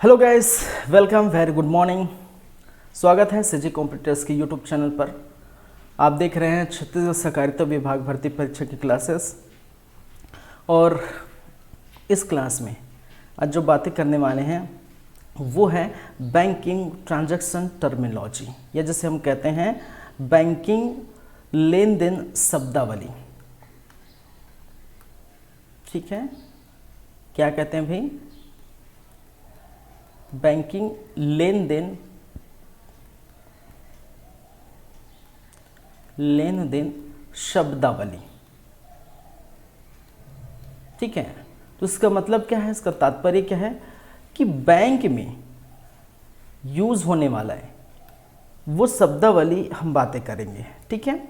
Hello guys, welcome, very good morning. स्वागत है CG computers के यूट्यूब चैनल पर। आप देख रहे हैं छत्तीसगढ़ सहकारिता विभाग भर्ती परीक्षा की क्लासेस। और इस क्लास में आज जो बातें करने वाले हैं वो है बैंकिंग ट्रांजैक्शन टर्मिनोलॉजी, या जिसे हम कहते हैं बैंकिंग लेन देन शब्दावली। ठीक है, क्या कहते हैं भाई? बैंकिंग लेन देन शब्दावली। ठीक है, तो इसका मतलब क्या है, इसका तात्पर्य क्या है कि बैंक में यूज होने वाला है वो शब्दावली हम बातें करेंगे। ठीक है,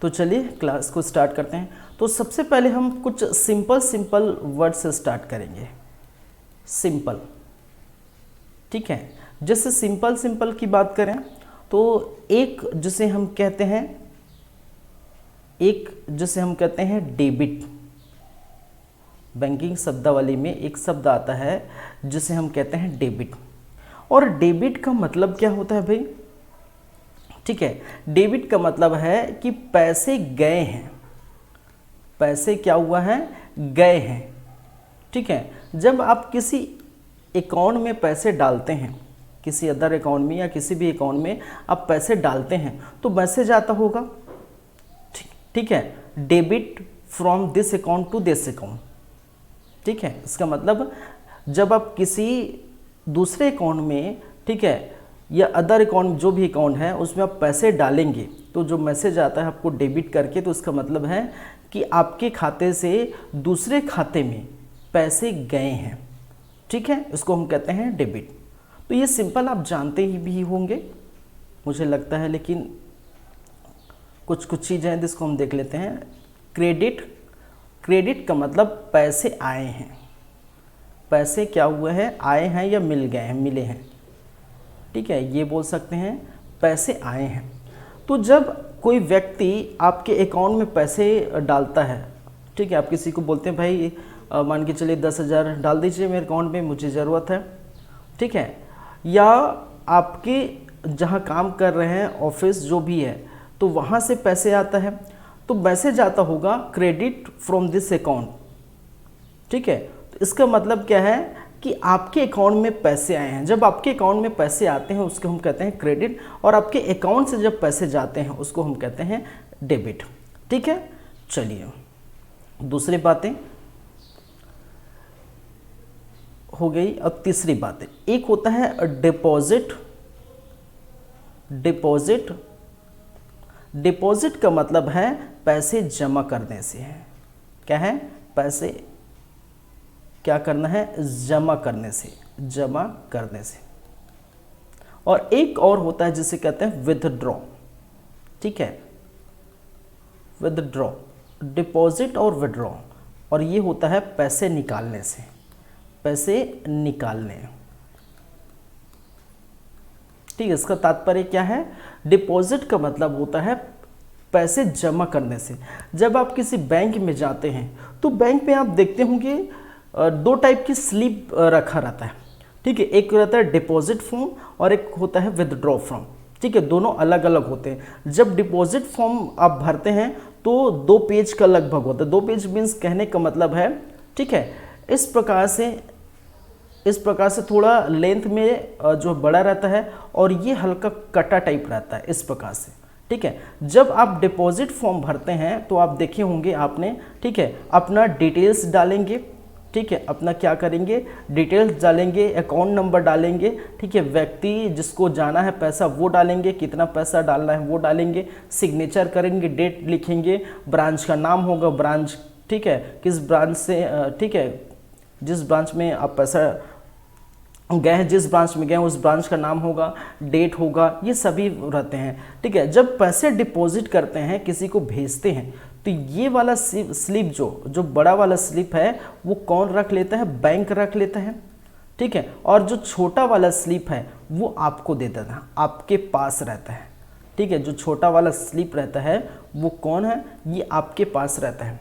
तो चलिए क्लास को स्टार्ट करते हैं। तो सबसे पहले हम कुछ सिंपल वर्ड से स्टार्ट करेंगे। सिंपल, ठीक है। जैसे सिंपल की बात करें तो एक जिसे हम कहते हैं डेबिट। बैंकिंग शब्दावली में एक शब्द आता है जिसे हम कहते हैं डेबिट। और डेबिट का मतलब क्या होता है भाई? ठीक है, डेबिट का मतलब है कि पैसे गए हैं। पैसे क्या हुआ है? गए हैं। ठीक है, जब आप किसी अकाउंट में पैसे डालते हैं, किसी अदर अकाउंट में या किसी भी अकाउंट में आप पैसे डालते हैं तो मैसेज आता होगा। ठीक है, debit from this account to this account. ठीक है, इसका मतलब जब आप किसी दूसरे अकाउंट में, ठीक है, या अदर अकाउंट जो भी अकाउंट है उसमें आप पैसे डालेंगे तो जो मैसेज आता है आपको डेबिट करके, तो इसका मतलब है कि आपके खाते से दूसरे खाते में पैसे गए हैं। ठीक है, इसको हम कहते हैं डेबिट। तो ये सिंपल आप जानते ही भी होंगे मुझे लगता है, लेकिन कुछ चीज़ें हैं जिसको हम देख लेते हैं। क्रेडिट का मतलब पैसे आए हैं। पैसे क्या हुए हैं? आए हैं या मिल गए हैं, मिले हैं। ठीक है, ये बोल सकते हैं पैसे आए हैं। तो जब कोई व्यक्ति आपके अकाउंट में पैसे डालता है, ठीक है, आप किसी को बोलते हैं भाई मान के चलिए 10,000 डाल दीजिए मेरे अकाउंट में, मुझे ज़रूरत है। ठीक है, या आपके जहाँ काम कर रहे हैं ऑफिस जो भी है तो वहाँ से पैसे आता है तो मैसेज आता होगा क्रेडिट फ्रॉम दिस अकाउंट। ठीक है, तो इसका मतलब क्या है कि आपके अकाउंट में पैसे आए हैं। जब आपके अकाउंट में पैसे आते हैं उसको हम कहते हैं क्रेडिट, और आपके अकाउंट से जब पैसे जाते हैं उसको हम कहते हैं डेबिट। ठीक है, चलिए दूसरी बातें हो गई। अब तीसरी बात है, एक होता है डिपॉजिट। डिपॉजिट का मतलब है पैसे जमा करने से है। क्या है? पैसे क्या करना है? जमा करने से। और एक और होता है जिसे कहते हैं विथड्रॉ। ठीक है, विथड्रॉ, डिपॉजिट और विथड्रॉ, और ये होता है पैसे निकालने से। ठीक है, इसका तात्पर्य क्या है? डिपॉजिट का मतलब होता है पैसे जमा करने से। जब आप किसी बैंक में जाते हैं तो बैंक में आप देखते होंगे दो टाइप की स्लिप रखा रहता है। ठीक है, एक रहता है डिपॉजिट फॉर्म और एक होता है विथड्रॉ फॉर्म। ठीक है, दोनों अलग अलग होते हैं। जब डिपॉजिट फॉर्म आप भरते हैं तो 2 पेज का लगभग होता है। 2 पेज मीन्स कहने का मतलब है, ठीक है, इस प्रकार से थोड़ा लेंथ में जो बड़ा रहता है और ये हल्का कटा टाइप रहता है, इस प्रकार से। ठीक है, जब आप डिपॉजिट फॉर्म भरते हैं तो आप देखे होंगे आपने, ठीक है, अपना डिटेल्स डालेंगे। ठीक है, अपना क्या करेंगे? डिटेल्स डालेंगे, अकाउंट नंबर डालेंगे। ठीक है, व्यक्ति जिसको जाना है पैसा वो डालेंगे, कितना पैसा डालना है वो डालेंगे, सिग्नेचर करेंगे, डेट लिखेंगे, ब्रांच का नाम होगा, ब्रांच, ठीक है, किस ब्रांच से, ठीक है, जिस ब्रांच में आप पैसा गए हैं, जिस ब्रांच में गए उस ब्रांच का नाम होगा, डेट होगा, ये सभी रहते हैं। ठीक है, जब पैसे डिपॉजिट करते हैं, किसी को भेजते हैं, तो ये वाला स्लिप जो बड़ा वाला स्लिप है वो कौन रख लेता है? बैंक रख लेता है। ठीक है, और जो छोटा वाला स्लिप है वो आपको दे देता है, आपके पास रहता है। ठीक है, जो छोटा वाला स्लिप रहता है वो कौन है? ये आपके पास रहता है।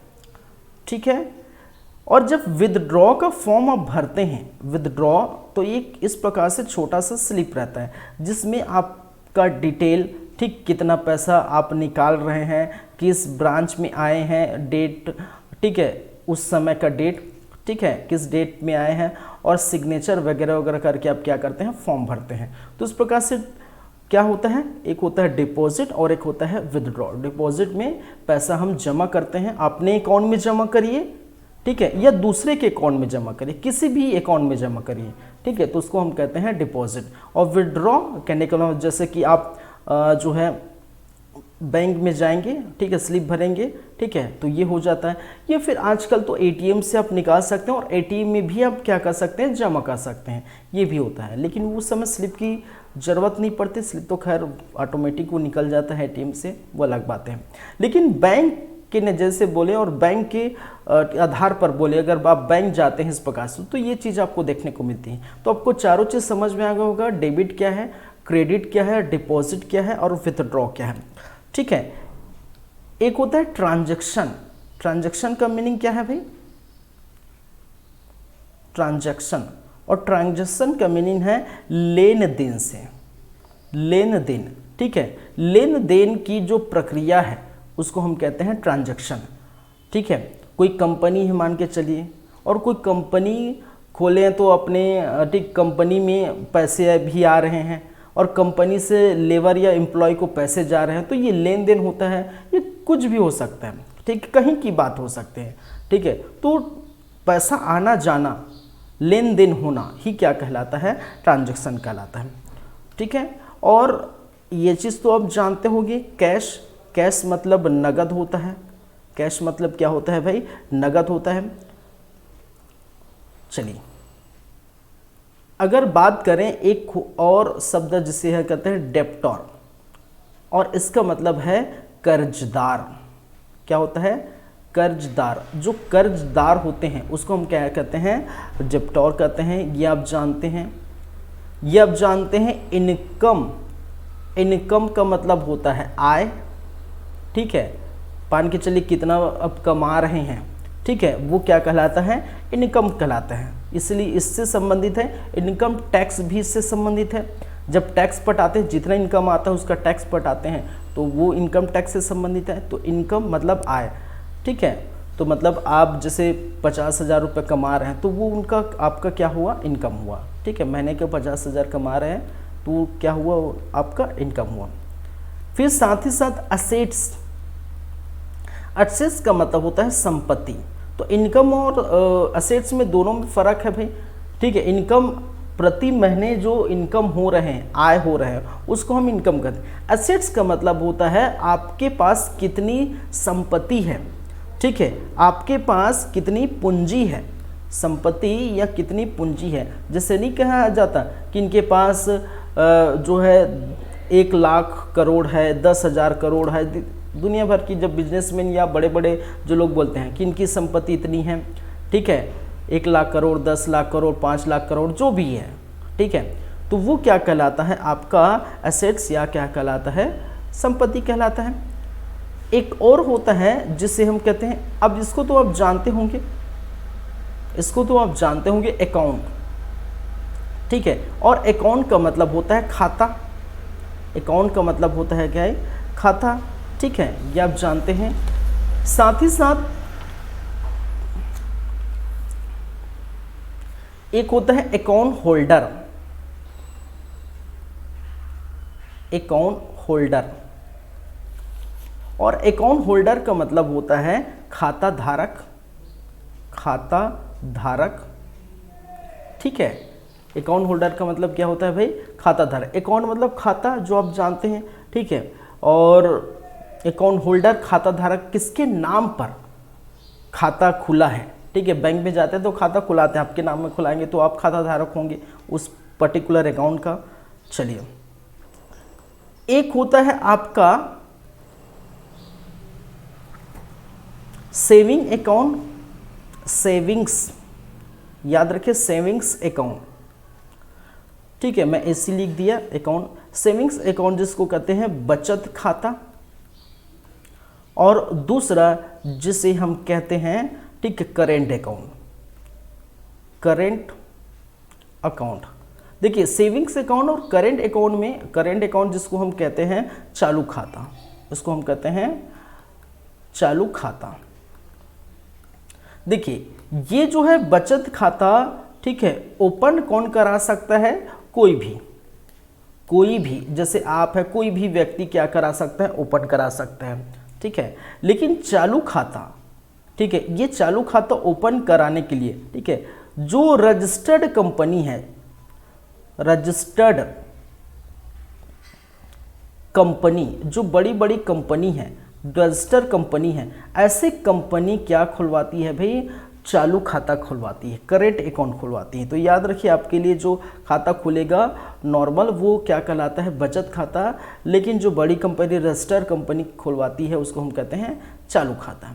ठीक है, और जब विदड्रॉ का फॉर्म आप भरते हैं, विदड्रॉ, तो एक इस प्रकार से छोटा सा स्लिप रहता है जिसमें आपका डिटेल, ठीक, कितना पैसा आप निकाल रहे हैं, किस ब्रांच में आए हैं, डेट, ठीक है, उस समय का डेट, ठीक है, किस डेट में आए हैं, और सिग्नेचर वगैरह वगैरह करके आप क्या करते हैं, फॉर्म भरते हैं। तो इस प्रकार से क्या होता है, एक होता है डिपॉजिट और एक होता है विदड्रॉ। डिपॉजिट में पैसा हम जमा करते हैं, अपने अकाउंट में जमा करिए, ठीक है, या दूसरे के अकाउंट में जमा करिए, किसी भी अकाउंट में जमा करिए, ठीक है, तो उसको हम कहते हैं डिपॉजिट। और विदड्रॉ कहने का मतलब जैसे कि आप जो है बैंक में जाएंगे, ठीक है, स्लिप भरेंगे, ठीक है, तो ये हो जाता है। या फिर आजकल तो एटीएम से आप निकाल सकते हैं और एटीएम में भी आप क्या कर सकते हैं, जमा कर सकते हैं, ये भी होता है। लेकिन उस समय स्लिप की ज़रूरत नहीं पड़ती, स्लिप तो खैर ऑटोमेटिक वो निकल जाता है एटीएम से, वो अलग बात है। लेकिन बैंक के नज़र से बोले और बैंक के आधार पर बोले, अगर आप बैंक जाते हैं इस प्रकार से, तो ये चीज़ आपको देखने को मिलती है। तो आपको चारों चीज़ समझ में आ गया होगा, डेबिट क्या है, क्रेडिट क्या है, डिपॉजिट क्या है और विथड्रॉ क्या है, ठीक है। एक होता है ट्रांजैक्शन। ट्रांजैक्शन का मीनिंग क्या है भाई, ट्रांजैक्शन, और ट्रांजैक्शन का मीनिंग है लेन देन से, लेन देन, ठीक है, लेन देन की जो प्रक्रिया है उसको हम कहते हैं ट्रांजैक्शन, ठीक है। कोई कंपनी है मान के चलिए, और कोई कंपनी खोले तो अपने, ठीक, कंपनी में पैसे भी आ रहे हैं और कंपनी से लेबर या एम्प्लॉय को पैसे जा रहे हैं, तो ये लेन देन होता है। ये कुछ भी हो सकता है, ठीक, कहीं की बात हो सकते हैं, ठीक है। तो पैसा आना जाना, लेन देन होना ही क्या कहलाता है, ट्रांजैक्शन कहलाता है, ठीक है। और ये चीज़ तो आप जानते होंगे, कैश, कैश मतलब नगद होता है, कैश मतलब क्या होता है भाई, नगद होता है। चलिए अगर बात करें एक और शब्द जिसे है कहते हैं डेप्टर, और इसका मतलब है कर्जदार। क्या होता है, कर्जदार। जो कर्जदार होते हैं उसको हम क्या कहते हैं, डेप्टर कहते हैं। ये आप जानते हैं, ये आप जानते हैं इनकम। इनकम का मतलब होता है आय, ठीक है, मान के चलिए कितना अब कमा रहे हैं, ठीक है, वो क्या कहलाता है, इनकम कहलाता है। इसलिए इससे संबंधित है, इनकम टैक्स भी इससे संबंधित है। जब टैक्स पटाते हैं, जितना इनकम आता है उसका टैक्स पटाते हैं, तो वो इनकम टैक्स से संबंधित है। तो इनकम मतलब आय, ठीक है। तो मतलब आप जैसे 50,000 रुपये कमा रहे हैं, तो वो उनका आपका क्या हुआ, इनकम हुआ, ठीक है। महीने के 50,000 कमा रहे हैं तो क्या हुआ, आपका इनकम हुआ। फिर साथ ही साथ असेट्स। असेट्स का मतलब होता है संपत्ति। तो इनकम और असेट्स में दोनों में फ़र्क है भाई, ठीक है। इनकम प्रति महीने जो इनकम हो रहे हैं, आय हो रहे हैं, उसको हम इनकम कहते हैं। असेट्स का मतलब होता है आपके पास कितनी संपत्ति है, ठीक है, आपके पास कितनी पूंजी है, संपत्ति या कितनी पूंजी है। जैसे नहीं कहा जाता कि इनके पास जो है 1 लाख करोड़ है, 10,000 करोड़ है। दुनिया भर की जब बिजनेसमैन या बड़े बड़े जो लोग बोलते हैं कि इनकी संपत्ति इतनी है, ठीक है, 1 लाख करोड़, 10 लाख करोड़, 5 लाख करोड़, जो भी है, ठीक है, तो वो क्या कहलाता है, आपका एसेट्स या क्या कहलाता है, संपत्ति कहलाता है। एक और होता है जिसे हम कहते हैं, अब इसको तो आप जानते होंगे, इसको तो आप जानते होंगे, अकाउंट, ठीक है। और अकाउंट का मतलब होता है खाता। अकाउंट का मतलब होता है क्या है, खाता, ठीक है, ये आप जानते हैं। साथ ही साथ एक होता है अकाउंट होल्डर। अकाउंट होल्डर, और अकाउंट होल्डर का मतलब होता है खाता धारक, खाता धारक, ठीक है। अकाउंट होल्डर का मतलब क्या होता है भाई, खाता धारक। अकाउंट मतलब खाता, जो आप जानते हैं, ठीक है। और अकाउंट होल्डर, खाता धारक, किसके नाम पर खाता खुला है, ठीक है। बैंक में जाते हैं तो खाता खुलाते हैं, आपके नाम में खुलाएंगे तो आप खाता धारक होंगे उस पर्टिकुलर अकाउंट का। चलिए एक होता है आपका सेविंग अकाउंट, सेविंग्स, याद रखिए सेविंग्स अकाउंट, ठीक है, मैं ऐसे लिख दिया अकाउंट। सेविंग्स अकाउंट जिसको कहते हैं बचत खाता, और दूसरा जिसे हम कहते हैं, ठीक है, करेंट अकाउंट। Current account. देखिए सेविंग्स अकाउंट और करेंट अकाउंट में, करेंट अकाउंट जिसको हम कहते हैं चालू खाता, इसको हम कहते हैं चालू खाता। देखिए ये जो है बचत खाता, ठीक है, ओपन कौन करा सकता है? कोई भी, जैसे आप है, कोई भी व्यक्ति क्या करा सकता है? ओपन करा सकता है, ठीक है। लेकिन चालू खाता, ठीक है, ये चालू खाता ओपन कराने के लिए, ठीक है, जो रजिस्टर्ड कंपनी है, रजिस्टर्ड कंपनी, जो बड़ी बड़ी कंपनी है, रजिस्टर्ड कंपनी है, ऐसे कंपनी क्या खुलवाती है भाई? चालू खाता खुलवाती है, करेंट अकाउंट खुलवाती है। तो याद रखिए आपके लिए जो खाता खुलेगा नॉर्मल वो क्या कहलाता है? बचत खाता। लेकिन जो बड़ी कंपनी रजिस्टर्ड कंपनी खुलवाती है उसको हम कहते हैं चालू खाता।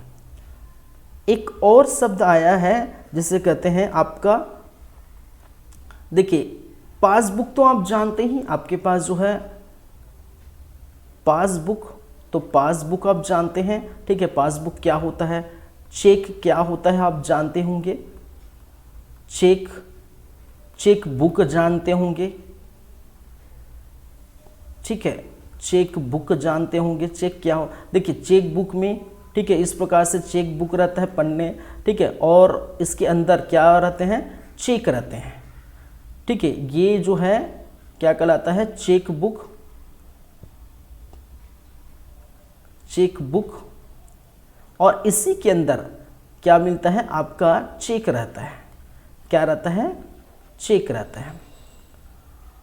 एक और शब्द आया है जिसे कहते हैं आपका, देखिए पासबुक तो आप जानते ही, आपके पास जो है पासबुक, तो पासबुक आप जानते हैं, ठीक है। पासबुक क्या होता है? चेक क्या होता है आप जानते होंगे, चेक बुक जानते होंगे, ठीक है, चेक बुक जानते होंगे। चेक क्या हो? देखिए चेक बुक में, ठीक है, इस प्रकार से चेक बुक रहता है पन्ने, ठीक है, और इसके अंदर क्या रहते हैं? चेक रहते हैं, ठीक है। ये जो है क्या कहलाता है? Cheque book, cheque book. और इसी के अंदर क्या मिलता है? आपका चेक रहता है। क्या रहता है? चेक रहता है,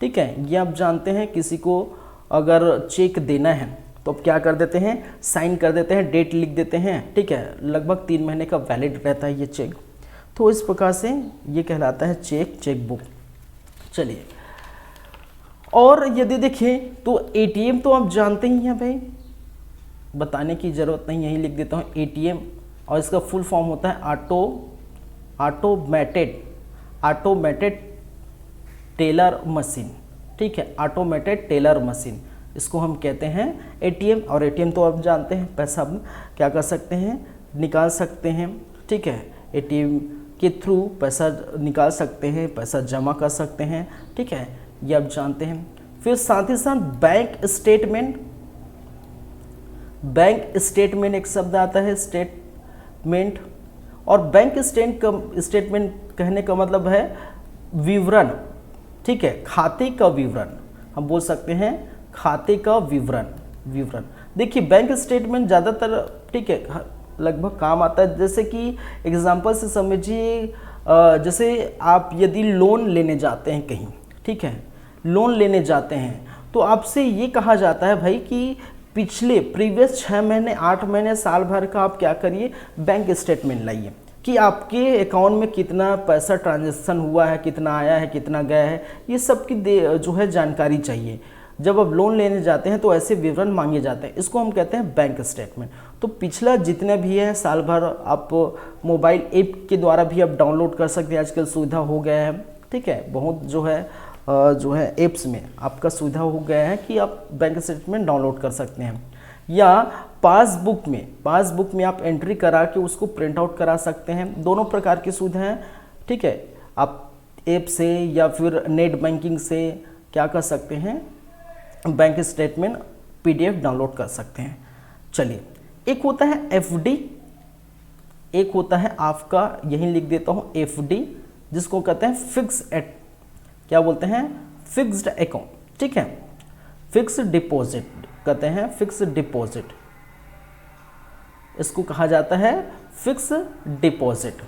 ठीक है। ये आप जानते हैं, किसी को अगर चेक देना है तो अब क्या कर देते हैं? साइन कर देते हैं, डेट लिख देते हैं, ठीक है। लगभग 3 महीने का वैलिड रहता है ये चेक। तो इस प्रकार से ये कहलाता है चेक बुक। चलिए, और यदि देखें तो एटीएम तो आप जानते ही हैं भाई, बताने की ज़रूरत नहीं, यही लिख देता हूँ एटीएम। और इसका फुल फॉर्म होता है ऑटोमेटेड टेलर मशीन, ठीक है, ऑटोमेटेड टेलर मशीन, इसको हम कहते हैं एटीएम। और एटीएम तो आप जानते हैं, पैसा हम क्या कर सकते हैं? निकाल सकते हैं, ठीक है। एटीएम के थ्रू पैसा निकाल सकते हैं, पैसा जमा कर सकते हैं, ठीक है, ये आप जानते हैं। फिर साथ ही साथ बैंक स्टेटमेंट एक शब्द आता है, स्टेटमेंट। और बैंक स्टेटमेंट कहने का मतलब है विवरण, ठीक है, खाते का विवरण, हम बोल सकते हैं खाते का विवरण। देखिए बैंक स्टेटमेंट ज़्यादातर, ठीक है, लगभग काम आता है। जैसे कि एग्जांपल से समझिए, जैसे आप यदि लोन लेने जाते हैं कहीं, ठीक है, लोन लेने जाते हैं तो आपसे ये कहा जाता है भाई कि पिछले प्रीवियस 6 महीने, 8 महीने, साल भर का आप क्या करिए? बैंक स्टेटमेंट लाइए कि आपके अकाउंट में कितना पैसा ट्रांजैक्शन हुआ है, कितना आया है, कितना गया है, ये सब की जो है जानकारी चाहिए। जब आप लोन लेने जाते हैं तो ऐसे विवरण मांगे जाते हैं, इसको हम कहते हैं बैंक स्टेटमेंट। तो पिछला जितने भी है साल भर आप मोबाइल ऐप के द्वारा भी आप डाउनलोड कर सकते हैं, आजकल सुविधा हो गया है, ठीक है, बहुत जो है ऐप्स में आपका सुविधा हो गया है कि आप बैंक स्टेटमेंट डाउनलोड कर सकते हैं। या पासबुक में आप एंट्री करा के उसको प्रिंट आउट करा सकते हैं। दोनों प्रकार की सुविधा है, ठीक है। आप ऐप से या फिर नेट बैंकिंग से क्या कर सकते हैं? बैंक स्टेटमेंट पीडीएफ डाउनलोड कर सकते हैं। चलिए, एक होता है एफडी, एक होता है आपका, यही लिख देता हूँ एफडी, जिसको कहते हैं क्या बोलते हैं? फिक्स्ड अकाउंट, ठीक है, फिक्स्ड डिपॉजिट कहते हैं, फिक्स्ड डिपॉजिट, इसको कहा जाता है फिक्स्ड डिपॉजिट।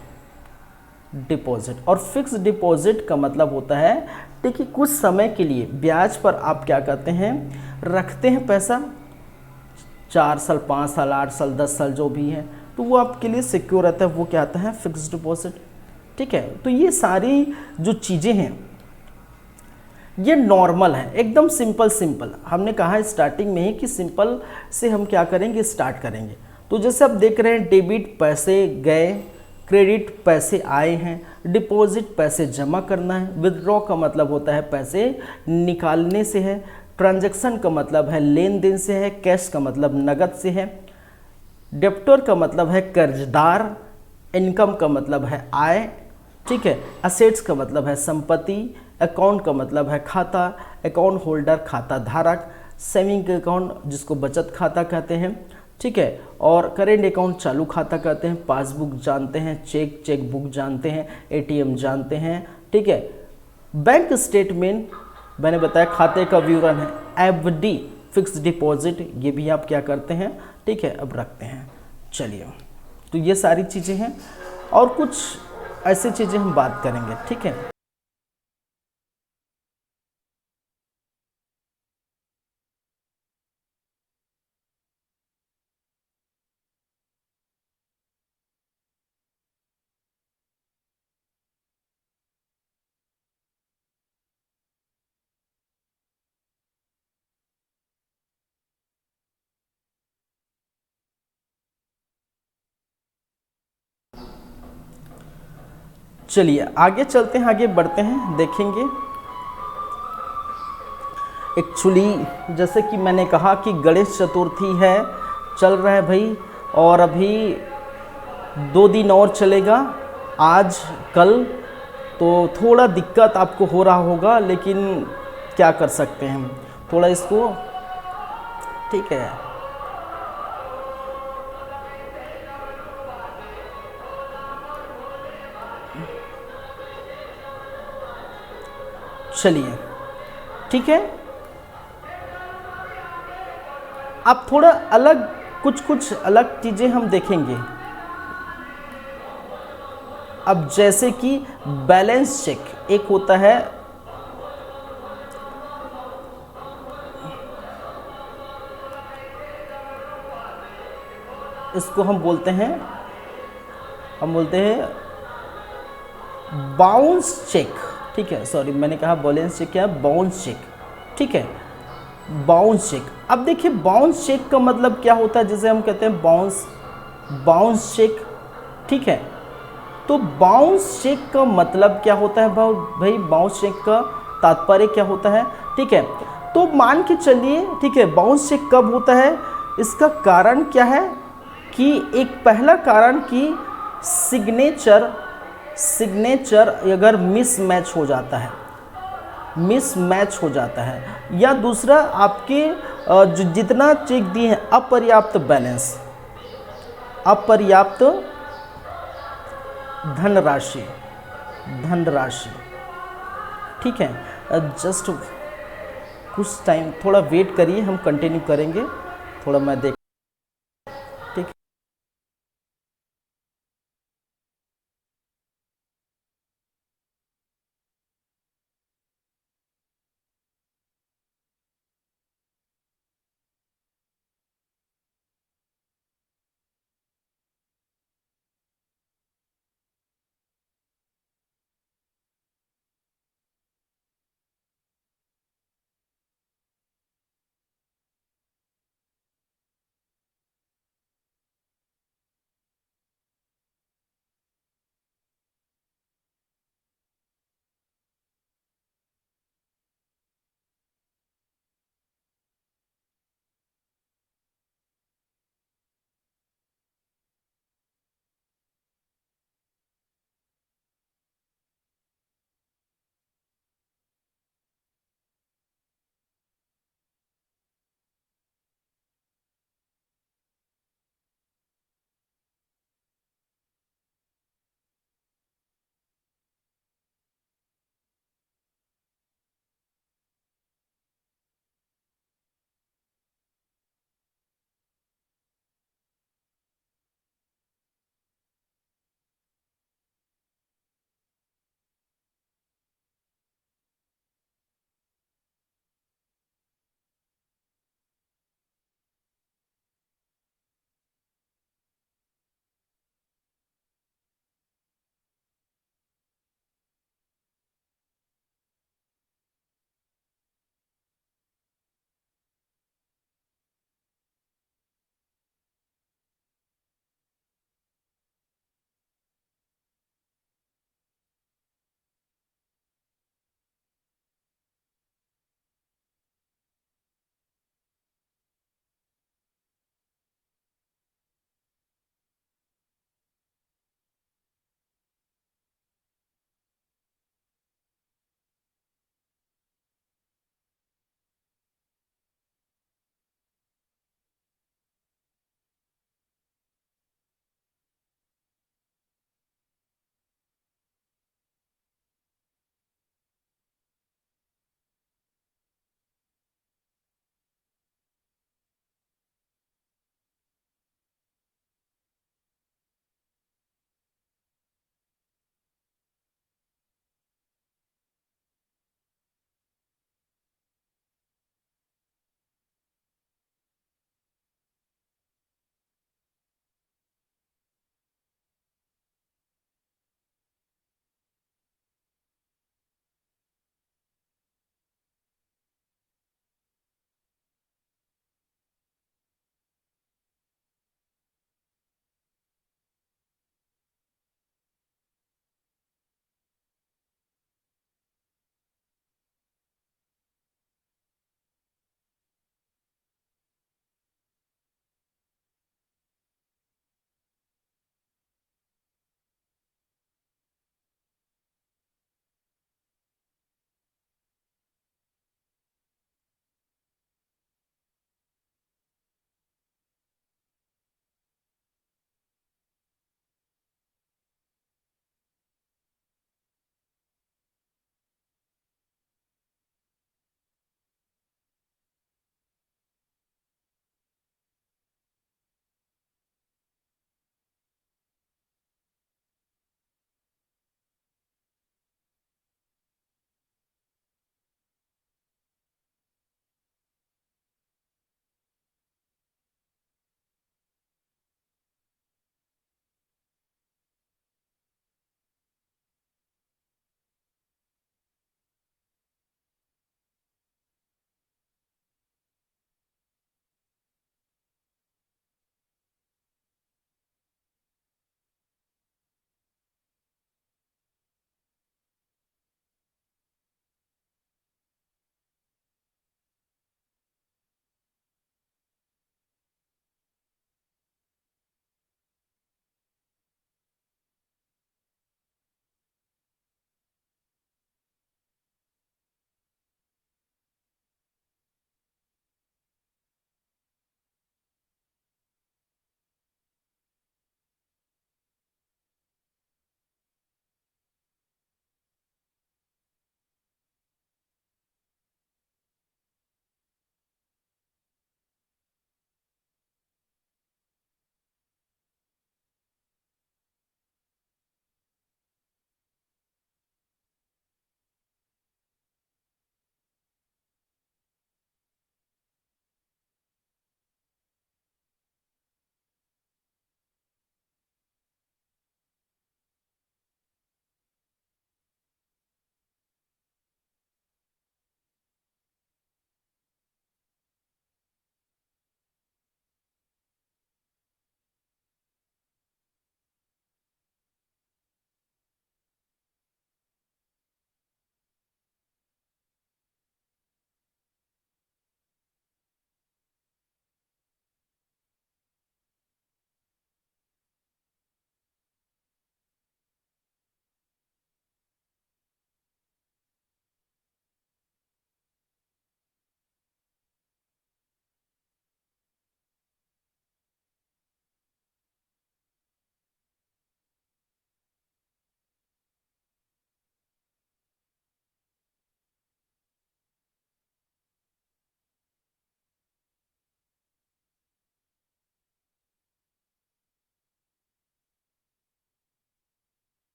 और फिक्स्ड डिपॉजिट का मतलब होता है, देखिए कुछ समय के लिए ब्याज पर आप क्या करते हैं? रखते हैं पैसा, 4 साल, 5 साल, 8 साल, 10 साल जो भी है, तो वो आपके लिए सिक्योर रहता है, वो क्या आता है? फिक्स्ड डिपॉजिट, ठीक है। तो ये सारी जो चीज़ें हैं ये नॉर्मल है, एकदम सिंपल। हमने कहा है स्टार्टिंग में ही कि सिंपल से हम क्या करेंगे? स्टार्ट करेंगे। तो जैसे आप देख रहे हैं, डेबिट पैसे गए, क्रेडिट पैसे आए हैं, डिपॉजिट पैसे जमा करना है, विदड्रॉ का मतलब होता है पैसे निकालने से है, ट्रांजैक्शन का मतलब है लेन देन से है, कैश का मतलब नगद से है, डेब्टर का मतलब है कर्जदार, इनकम का मतलब है आय, ठीक है। असेट्स का मतलब है संपत्ति, अकाउंट का मतलब है खाता, अकाउंट होल्डर खाता धारक, सेविंग अकाउंट जिसको बचत खाता कहते हैं, ठीक है। और करेंट अकाउंट चालू खाता कहते हैं, पासबुक जानते हैं, चेक बुक जानते हैं, एटीएम जानते हैं, ठीक है। बैंक स्टेटमेंट मैंने बताया खाते का विवरण है, एफडी फिक्स डिपॉजिट ये भी आप क्या करते हैं, ठीक है, अब रखते हैं। चलिए, तो ये सारी चीज़ें हैं और कुछ ऐसी चीज़ें हम बात करेंगे, ठीक है। चलिए आगे चलते हैं, आगे बढ़ते हैं, देखेंगे। एक्चुअली जैसे कि मैंने कहा कि गणेश चतुर्थी है, चल रहा है भाई, और अभी 2 दिन और चलेगा, आज कल, तो थोड़ा दिक्कत आपको हो रहा होगा, लेकिन क्या कर सकते हैं हम, थोड़ा इसको, ठीक है। चलिए, ठीक है। अब थोड़ा अलग, कुछ अलग चीज़ें हम देखेंगे। अब जैसे कि बैलेंस चेक एक होता है, इसको हम बोलते हैं, बाउंस चेक, ठीक है। सॉरी, मैंने कहा बैलेंस चेक, क्या है, बाउंस चेक, ठीक है। बाउंस चेक, अब देखिए बाउंस चेक का मतलब क्या होता है, जिसे हम कहते हैं बाउंस चेक, ठीक है। तो बाउंस चेक का मतलब क्या होता है भाई, बाउंस चेक का तात्पर्य क्या होता है, ठीक है। तो मान के चलिए, ठीक है, बाउंस चेक कब होता है, इसका कारण क्या है कि एक पहला कारण कि सिग्नेचर अगर मिसमैच हो जाता है, या दूसरा आपके जो जितना चेक दिए हैं अपर्याप्त धनराशि, ठीक है। जस्ट कुछ टाइम, थोड़ा वेट करिए, हम कंटिन्यू करेंगे, थोड़ा मैं देख, ठीक।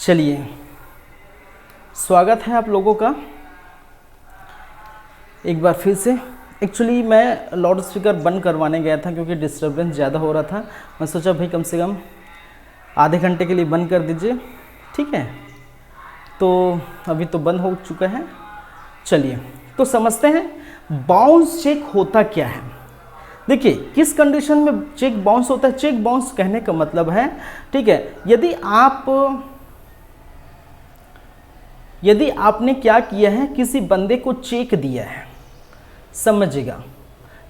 चलिए, स्वागत है आप लोगों का एक बार फिर से। एक्चुअली मैं लाउड स्पीकर बंद करवाने गया था क्योंकि डिस्टर्बेंस ज़्यादा हो रहा था। मैं सोचा भाई कम से कम आधे घंटे के लिए बंद कर दीजिए, ठीक है। तो अभी तो बंद हो चुका है। चलिए तो समझते हैं बाउंस चेक होता क्या है। देखिए किस कंडीशन में चेक बाउंस होता है। चेक बाउंस कहने का मतलब है, ठीक है, यदि आपने क्या किया है, किसी बंदे को चेक दिया है, समझिएगा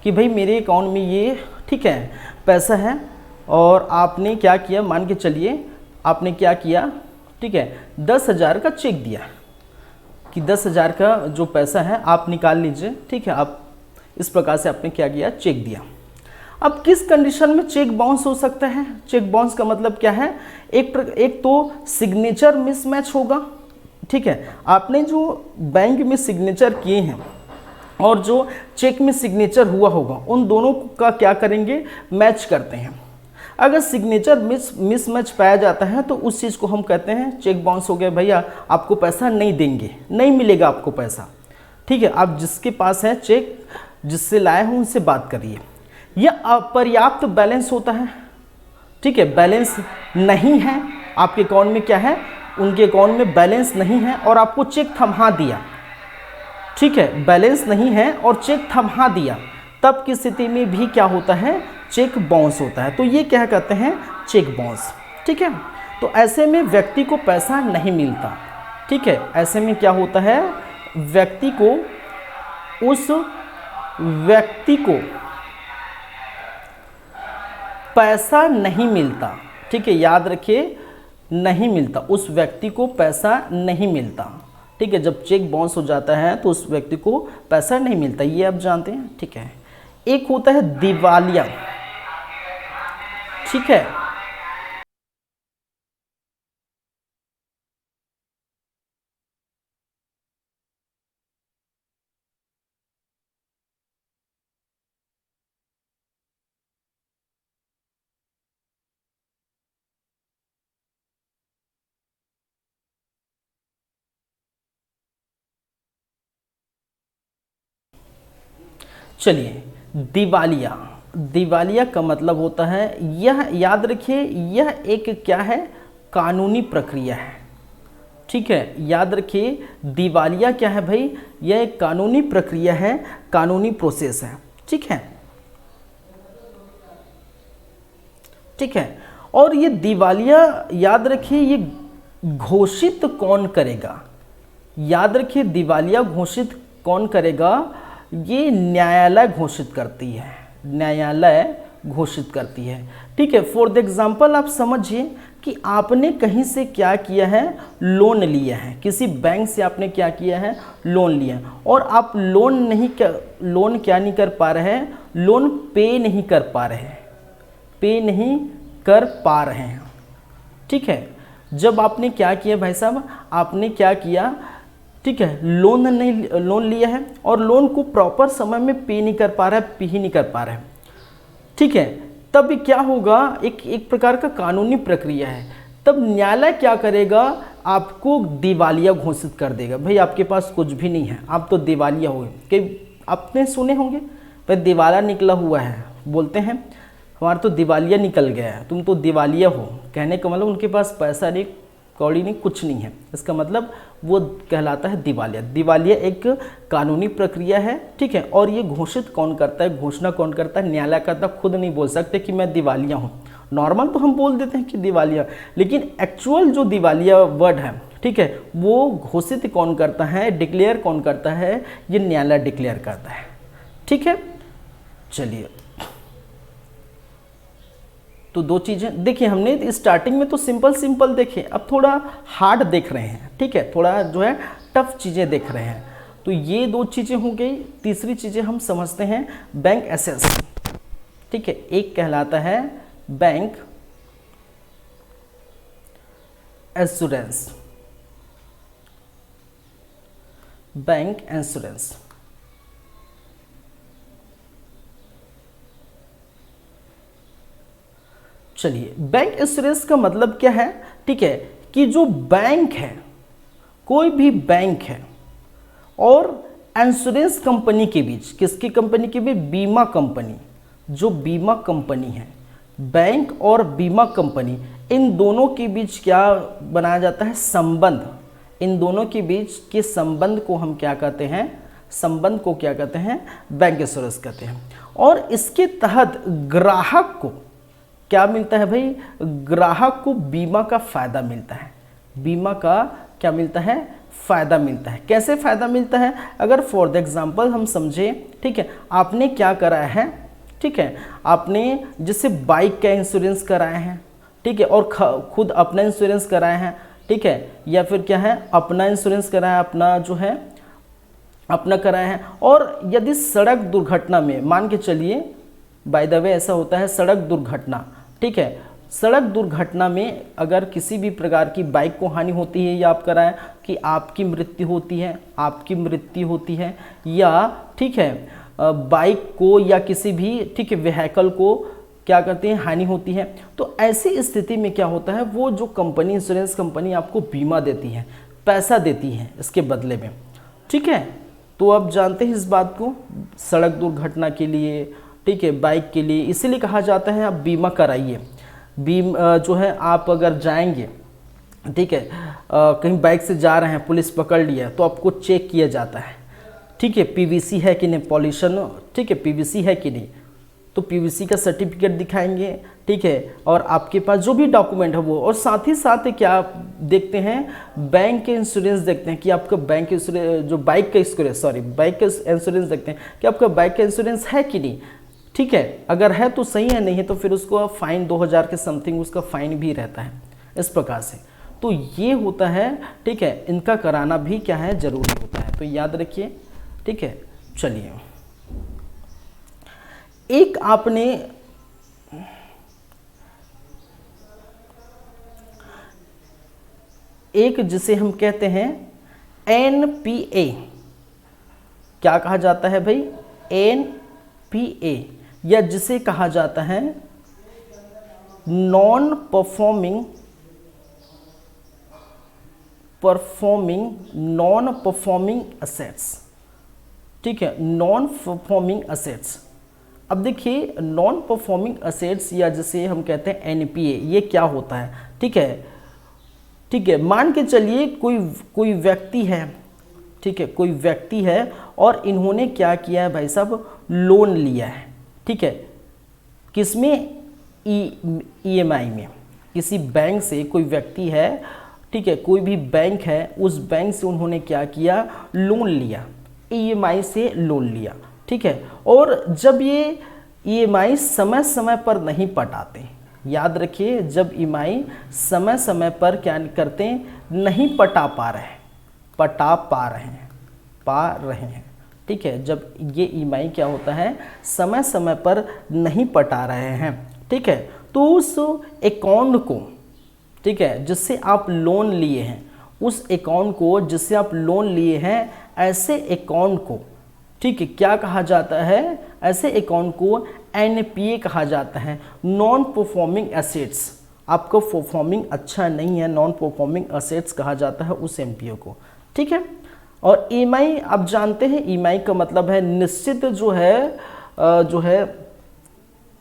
कि भाई मेरे अकाउंट में ये, ठीक है, पैसा है, और आपने क्या किया, मान के चलिए आपने क्या किया, ठीक है, 10,000 का चेक दिया कि 10,000 का जो पैसा है आप निकाल लीजिए, ठीक है। आप इस प्रकार से आपने क्या किया, चेक दिया। अब किस कंडीशन में चेक बाउंस हो सकता है। चेक बाउंस का मतलब क्या है, एक तो सिग्नेचर मिसमैच होगा, ठीक है। आपने जो बैंक में सिग्नेचर किए हैं और जो चेक में सिग्नेचर हुआ होगा, उन दोनों का क्या करेंगे, मैच करते हैं। अगर सिग्नेचर मिसमैच पाया जाता है तो उस चीज़ को हम कहते हैं चेक बाउंस हो गया, भैया आपको पैसा नहीं देंगे, नहीं मिलेगा आपको पैसा, ठीक है। आप जिसके पास है चेक, जिससे लाए हो उनसे बात करिए। यह अपर्याप्त बैलेंस होता है, ठीक है, बैलेंस नहीं है आपके अकाउंट में, क्या है, उनके अकाउंट में बैलेंस नहीं है और आपको चेक थमा दिया, ठीक है, बैलेंस नहीं है और चेक थमा दिया, तब की स्थिति में भी क्या होता है, चेक बाउंस होता है। तो ये क्या कहते हैं, चेक बाउंस, ठीक है। तो ऐसे में व्यक्ति को पैसा नहीं मिलता, ठीक है। ऐसे में क्या होता है, उस व्यक्ति को पैसा नहीं मिलता, ठीक है, याद रखिए, नहीं मिलता, उस व्यक्ति को पैसा नहीं मिलता, ठीक है। जब चेक बाउंस हो जाता है तो उस व्यक्ति को पैसा नहीं मिलता, ये आप जानते हैं, ठीक है। एक होता है दिवालिया, ठीक है। चलिए, दिवालिया, दिवालिया का मतलब होता है, यह याद रखिए, यह एक क्या है, कानूनी प्रक्रिया है, ठीक है। याद रखिए दिवालिया क्या है भाई, यह एक कानूनी प्रक्रिया है, कानूनी प्रोसेस है, ठीक है, ठीक है। और ये दिवालिया याद रखिए, ये घोषित कौन करेगा, याद रखिए दिवालिया घोषित कौन करेगा, ये न्यायालय घोषित करती है, न्यायालय घोषित करती है, ठीक है। फॉर द एग्जाम्पल आप समझिए कि आपने कहीं से क्या किया है, लोन लिया है, किसी बैंक से आपने क्या किया है, लोन लिया, और आप लोन क्या नहीं कर पा रहे हैं, लोन पे नहीं कर पा रहे हैं, पे नहीं कर पा रहे हैं, ठीक है। जब आपने क्या किया भाई साहब, आपने क्या किया, ठीक है, लोन लिया है और लोन को प्रॉपर समय में पे नहीं कर पा रहा है, पे ही नहीं कर पा रहा है, ठीक है। तब क्या होगा, एक प्रकार का कानूनी प्रक्रिया है, तब न्यायालय क्या करेगा, आपको दिवालिया घोषित कर देगा, भाई आपके पास कुछ भी नहीं है, आप तो दिवालिया हो गए। कि आपने सुने होंगे भाई दिवाला निकला हुआ है, बोलते हैं हमारा तो दिवालिया निकल गया है, तुम तो दिवालिया हो, कहने का मतलब उनके पास पैसा नहीं, कौड़ी नहीं, कुछ नहीं है, इसका मतलब वो कहलाता है दिवालिया। दिवालिया एक कानूनी प्रक्रिया है, ठीक है। और ये घोषित कौन करता है, घोषणा कौन करता है, न्यायालय करता, खुद नहीं बोल सकते कि मैं दिवालिया हूँ। नॉर्मल तो हम बोल देते हैं कि दिवालिया, लेकिन एक्चुअल जो दिवालिया वर्ड है, ठीक है, वो घोषित कौन करता है, डिक्लेयर कौन करता है, ये न्यायालय डिक्लेयर करता है, ठीक है। चलिए, तो दो चीज़ें देखिए, हमने स्टार्टिंग में तो सिंपल देखे, अब थोड़ा हार्ड देख रहे हैं, ठीक है, थोड़ा जो है टफ चीज़ें देख रहे हैं। तो ये दो चीज़ें हो गई। तीसरी चीज़ें हम समझते हैं बैंक एसेस, ठीक है। एक कहलाता है बैंक एश्योरेंस, बैंक इंश्योरेंस, चलिए बैंक इंश्योरेंस का मतलब क्या है, ठीक है, कि जो बैंक है, कोई भी बैंक है और इंश्योरेंस कंपनी के बीच, किसकी कंपनी के बीच, बीमा कंपनी, जो बीमा कंपनी है, बैंक और बीमा कंपनी, इन दोनों के बीच क्या बनाया जाता है, संबंध। इन दोनों के बीच के संबंध को हम क्या कहते हैं, संबंध को क्या कहते हैं, बैंक इंश्योरेंस कहते हैं। और इसके तहत ग्राहक को क्या मिलता है भाई, ग्राहक को बीमा का फायदा मिलता है। बीमा का क्या मिलता है, फायदा मिलता है। कैसे फायदा मिलता है, अगर फॉर द एग्जांपल हम समझे, ठीक है, आपने क्या कराया है, ठीक है, आपने जैसे बाइक का इंश्योरेंस कराया है, ठीक है, और खुद अपना इंश्योरेंस कराया है, ठीक है, या फिर क्या है, अपना इंश्योरेंस कराया, अपना जो है अपना कराया है। और यदि सड़क दुर्घटना में, मान के चलिए, बाय द वे ऐसा होता है, सड़क दुर्घटना, ठीक है, सड़क दुर्घटना में अगर किसी भी प्रकार की बाइक को हानि होती है, या आप कराएं कि आपकी मृत्यु होती है, आपकी मृत्यु होती है, या ठीक है बाइक को या किसी भी, ठीक है, व्हीकल को क्या करते हैं, हानि होती है, तो ऐसी स्थिति में क्या होता है, वो जो कंपनी, इंश्योरेंस कंपनी आपको बीमा देती है, पैसा देती है इसके बदले में, ठीक है। तो आप जानते हैं इस बात को, सड़क दुर्घटना के लिए, ठीक है, बाइक के लिए, इसीलिए कहा जाता है आप बीमा कराइए। जो है आप अगर जाएंगे, ठीक है, कहीं बाइक से जा रहे हैं, पुलिस पकड़ लिया, तो आपको चेक किया जाता है, ठीक है, पीवीसी है कि नहीं, पॉल्यूशन, ठीक है, पीवीसी है कि नहीं, तो पीवीसी का सर्टिफिकेट दिखाएंगे, ठीक है, और आपके पास जो भी डॉक्यूमेंट है वो, और साथ ही साथ क्या देखते हैं, बैंक के इंश्योरेंस देखते हैं कि आपका बैंक इंश्योरेंस, जो बाइक का इंश्योरेंस, सॉरी, बाइक का इंश्योरेंस देखते हैं कि आपका बाइक का इंश्योरेंस है कि नहीं, ठीक है, अगर है तो सही है, नहीं है तो फिर उसको फाइन 2000 के समथिंग उसका फाइन भी रहता है, इस प्रकार से। तो ये होता है, ठीक है, इनका कराना भी क्या है, जरूरी होता है, तो याद रखिए, ठीक है। चलिए, एक आपने एक जिसे हम कहते हैं एनपीए, क्या कहा जाता है भाई, एनपीए, या जिसे कहा जाता है नॉन परफॉर्मिंग असेट्स, ठीक है, नॉन परफॉर्मिंग असेट्स। अब देखिए, नॉन परफॉर्मिंग असेट्स या जिसे हम कहते हैं एनपीए, ये क्या होता है, ठीक है, ठीक है, मान के चलिए कोई व्यक्ति है, ठीक है, कोई व्यक्ति है और इन्होंने क्या किया है भाई साहब, लोन लिया है, ठीक है, किसमें, ईएमआई में, किसी बैंक से कोई व्यक्ति है, ठीक है, कोई भी बैंक है, उस बैंक से उन्होंने क्या किया, लोन लिया, ईएमआई से लोन लिया, ठीक है, और जब ये ईएमआई समय समय पर नहीं पटाते, याद रखिए, जब ईएमआई समय समय पर क्या करते हैं, नहीं पटा पा रहे हैं, पा रहे हैं, ठीक है, जब ये ईएमआई क्या होता है, समय समय पर नहीं पटा रहे हैं, ठीक है, तो उस अकाउंट को, ठीक है, जिससे आप लोन लिए हैं, उस अकाउंट को जिससे आप लोन लिए हैं, ऐसे अकाउंट को, ठीक है, क्या कहा जाता है, ऐसे अकाउंट को एनपीए कहा जाता है, नॉन परफॉर्मिंग एसेट्स। आपका परफॉर्मिंग अच्छा नहीं है, नॉन परफॉर्मिंग एसेट्स कहा जाता है उस एनपीए को, ठीक है। और ईएमआई आप जानते हैं, ईएमआई का मतलब है निश्चित जो है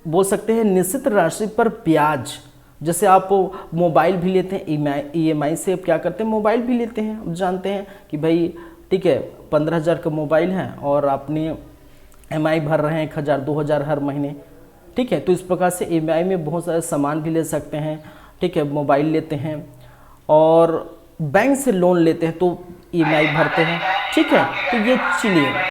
बोल सकते हैं निश्चित राशि पर ब्याज। जैसे आप मोबाइल भी लेते हैं, ईएमआई से क्या करते हैं, मोबाइल भी लेते हैं, आप जानते हैं कि भाई, ठीक है, 15,000 का मोबाइल है और आपने ईएमआई भर रहे हैं 1,000 2,000 हर महीने, ठीक है, तो इस प्रकार से ईएमआई में बहुत सारे सामान भी ले सकते हैं, ठीक है, मोबाइल लेते हैं और बैंक से लोन लेते हैं तो ईएमआई भरते हैं, ठीक है, तो ये चलिए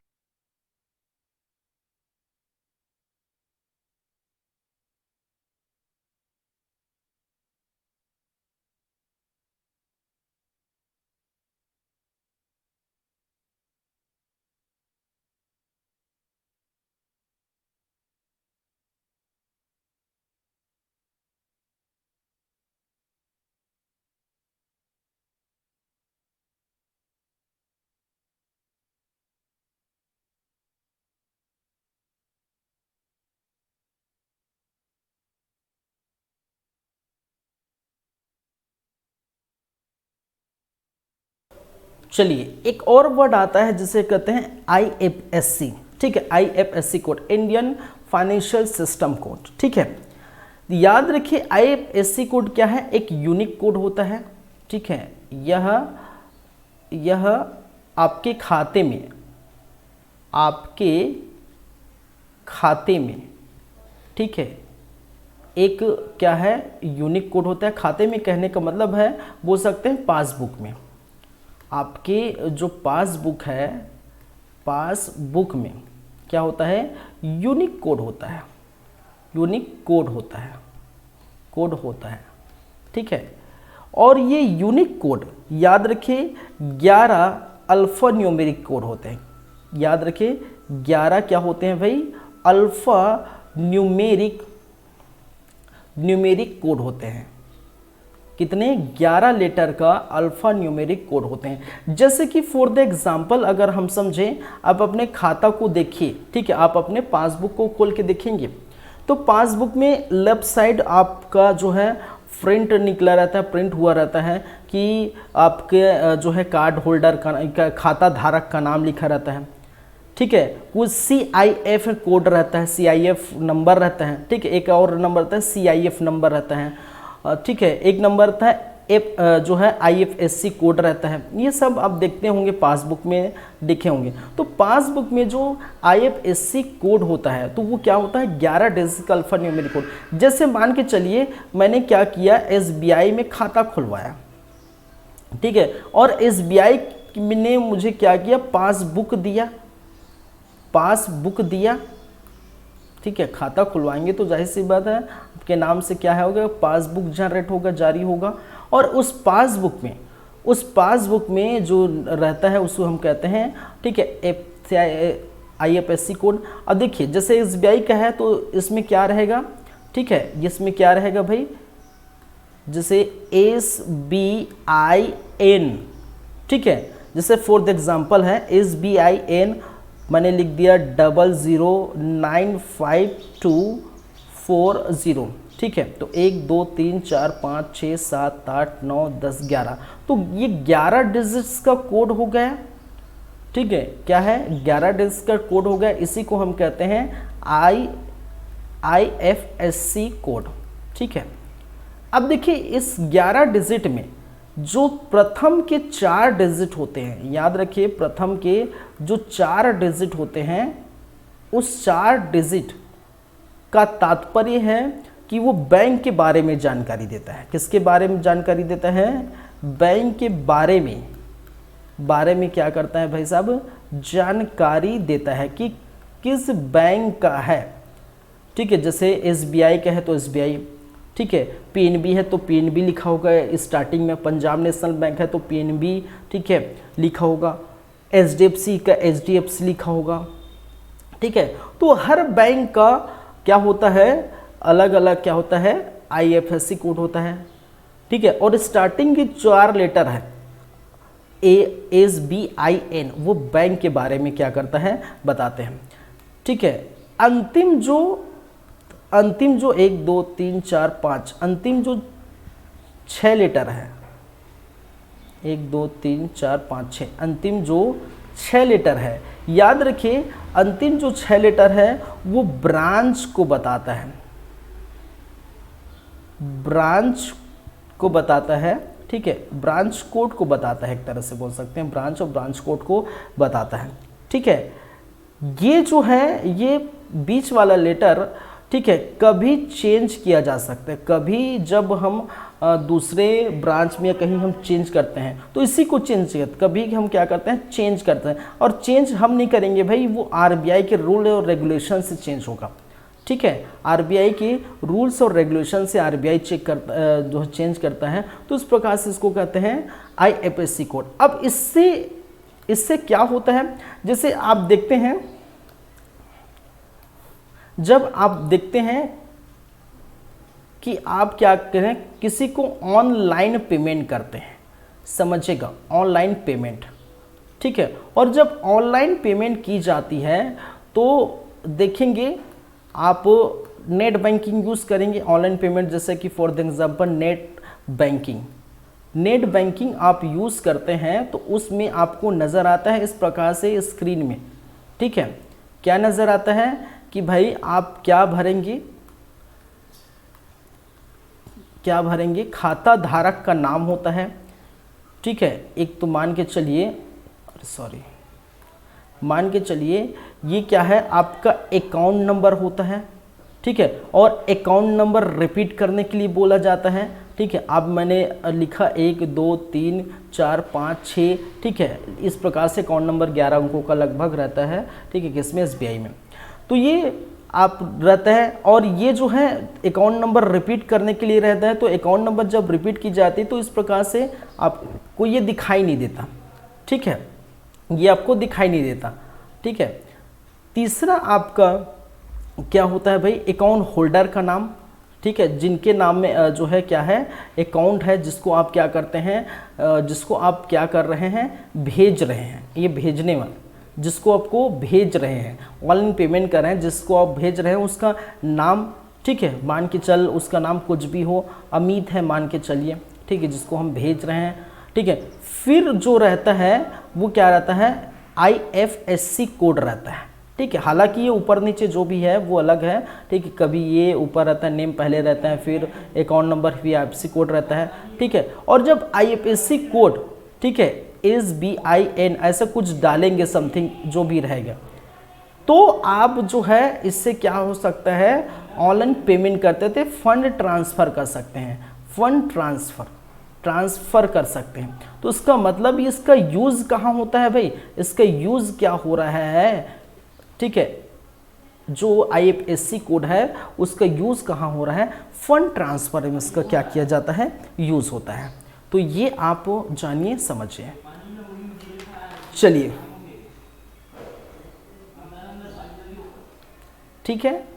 चलिए एक और वर्ड आता है जिसे कहते हैं IFSC, ठीक है, IFSC code, Indian financial system code, ठीक है। याद रखिए IFSC कोड क्या है, एक यूनिक कोड होता है, ठीक है। यह आपके खाते में, ठीक है, एक क्या है, यूनिक कोड होता है। खाते में कहने का मतलब है, बोल सकते हैं पासबुक में, आपके जो पासबुक है, पासबुक में क्या होता है, यूनिक कोड होता है, यूनिक कोड होता है, ठीक है। और ये यूनिक कोड याद रखिए 11 अल्फा न्यूमेरिक कोड होते हैं। याद रखिए 11 क्या होते हैं भाई, अल्फा न्यूमेरिक कोड होते हैं। कितने, 11 लेटर का अल्फा न्यूमेरिक कोड होते हैं। जैसे कि फॉर द एग्जांपल अगर हम समझें, आप अपने खाता को देखिए, ठीक है, आप अपने पासबुक को खोल के देखेंगे तो पासबुक में लेफ्ट साइड आपका जो है प्रिंट निकला रहता है, प्रिंट हुआ रहता है कि आपके जो है कार्ड होल्डर का, खाता धारक का नाम लिखा रहता है, ठीक है। कुछ CIF कोड रहता है, CIF नंबर रहता है, ठीक है। एक और नंबर रहता है CIF नंबर रहता है, ठीक है। एक नंबर रहता है जो है IFSC कोड रहता है। ये सब आप देखते होंगे पासबुक में देखे होंगे। तो पासबुक में जो IFSC कोड होता है तो वो क्या होता है, 11 डिजिट का अल्फा न्यूमेरिक कोड। जैसे मान के चलिए मैंने क्या किया, SBI में खाता खुलवाया, ठीक है, और SBI ने मुझे क्या किया, पासबुक दिया, ठीक है। खाता खुलवाएंगे तो जाहिर सी बात है आपके नाम से क्या है होगा, पासबुक जनरेट होगा, जारी होगा। और उस पासबुक में जो रहता है उसको हम कहते हैं, ठीक है, IFSC कोड। अब देखिए जैसे SBI का है तो इसमें क्या रहेगा, ठीक है, इसमें क्या रहेगा भाई, जैसे SBIN, ठीक है। जैसे फॉर द एग्जांपल है SBIN, मैंने लिख दिया 009524, ठीक है। तो 1 2 3 4 5 6 7 8 9 10 11, तो ये 11 डिजिट्स का कोड हो गया, ठीक है। क्या है, 11 डिजिट्स का कोड हो गया। इसी को हम कहते हैं IFSC कोड, ठीक है। अब देखिए इस 11 डिजिट में जो प्रथम के 4 डिजिट होते हैं, याद रखिए प्रथम के जो 4 डिजिट होते हैं, उस 4 डिजिट का तात्पर्य है कि वो बैंक के बारे में जानकारी देता है। किसके बारे में जानकारी देता है, बैंक के बारे में क्या करता है भाई साहब, जानकारी देता है कि किस बैंक का है, ठीक है। जैसे SBI का है तो SBI, ठीक है। PNB है तो PNB लिखा होगा स्टार्टिंग में, पंजाब नेशनल बैंक है तो PNB, ठीक है, लिखा होगा। HDFC का HDFC लिखा होगा, ठीक है। तो हर बैंक का क्या होता है, अलग अलग क्या होता है, IFSC कोड होता है, ठीक है। और स्टार्टिंग की 4 लेटर है SBIN, वो बैंक के बारे में क्या करता है, बताते हैं, ठीक है। अंतिम जो 1 2 3 4 5 अंतिम जो 6 लेटर है, 1 2 3 4 5 6 अंतिम जो 6 लेटर है, याद रखिए अंतिम जो 6 लेटर है वो ब्रांच को बताता है, ठीक है। ब्रांच कोड को बताता है, एक तरह से बोल सकते हैं ब्रांच और ब्रांच कोड को बताता है, ठीक है। ये जो है ये बीच वाला लेटर, ठीक है, कभी चेंज किया जा सकता है। कभी जब हम दूसरे ब्रांच में कहीं हम चेंज करते हैं तो इसी को चेंज करते, कभी हम क्या करते हैं, चेंज करते हैं। और चेंज हम नहीं करेंगे भाई, वो RBI के रूल और रेगुलेशन से चेंज होगा, ठीक है। RBI के रूल्स और रेगुलेशन से RBI जो चेंज करता है, तो इस प्रकार से इसको कहते हैं IFSC कोड। अब इससे क्या होता है, जैसे आप देखते हैं, जब आप देखते हैं कि आप क्या करें, किसी को ऑनलाइन पेमेंट करते हैं, समझिएगा, ऑनलाइन पेमेंट, ठीक है। और जब ऑनलाइन पेमेंट की जाती है तो देखेंगे आप नेट बैंकिंग यूज़ करेंगे, ऑनलाइन पेमेंट, जैसे कि for the example net banking, net banking आप यूज़ करते हैं तो उसमें आपको नज़र आता है इस प्रकार से स्क्रीन में, ठीक है। क्या नज़र आता है कि भाई आप क्या भरेंगे, क्या भरेंगे, खाता धारक का नाम होता है, ठीक है। एक तो मान के चलिए, मान के चलिए ये क्या है, आपका अकाउंट नंबर होता है, ठीक है। और अकाउंट नंबर रिपीट करने के लिए बोला जाता है, ठीक है। अब मैंने लिखा 1 2 3 4 5 6, ठीक है। इस प्रकार से अकाउंट नंबर 11 अंकों का लगभग रहता है, ठीक है, किसमें, SBI में। तो ये आप रहता है, और ये जो है अकाउंट नंबर रिपीट करने के लिए रहता है। तो अकाउंट नंबर जब रिपीट की जाती है तो इस प्रकार से आपको ये दिखाई नहीं देता, ठीक है, ये आपको दिखाई नहीं देता, ठीक है। तीसरा आपका क्या होता है भाई, अकाउंट होल्डर का नाम, ठीक है, जिनके नाम में जो है क्या है, अकाउंट है, जिसको आप क्या करते हैं, जिसको आप क्या कर रहे हैं, भेज रहे हैं, ये भेजने वाला, जिसको आपको भेज रहे हैं, ऑनलाइन पेमेंट कर रहे हैं, जिसको आप भेज रहे हैं उसका नाम, ठीक है, मान के चल उसका नाम कुछ भी हो, अमित है मान के चलिए, ठीक है, जिसको हम भेज रहे हैं, ठीक है। फिर जो रहता है वो क्या रहता है, IFSC कोड रहता है, ठीक है। हालांकि ये ऊपर नीचे जो भी है वो अलग है, ठीक है, कभी ये ऊपर रहता है, नेम पहले रहता है, फिर अकाउंट नंबर, फिर IFSC कोड रहता है, ठीक है। और जब IFSC कोड, ठीक है, SBIN ऐसा कुछ डालेंगे, समथिंग जो भी रहेगा, तो आप जो है इससे क्या हो सकता है, ऑनलाइन पेमेंट करते थे, फंड ट्रांसफ़र कर सकते हैं, फंड ट्रांसफ़र कर सकते हैं। तो इसका मतलब इसका यूज़ कहाँ होता है भाई, इसका यूज़ क्या हो रहा है, ठीक है, जो IFSC कोड है उसका यूज़ कहाँ हो रहा है, फंड ट्रांसफ़र में इसका क्या किया जाता है, यूज़ होता है। तो ये आप जानिए, समझिए। चलिए, ठीक है।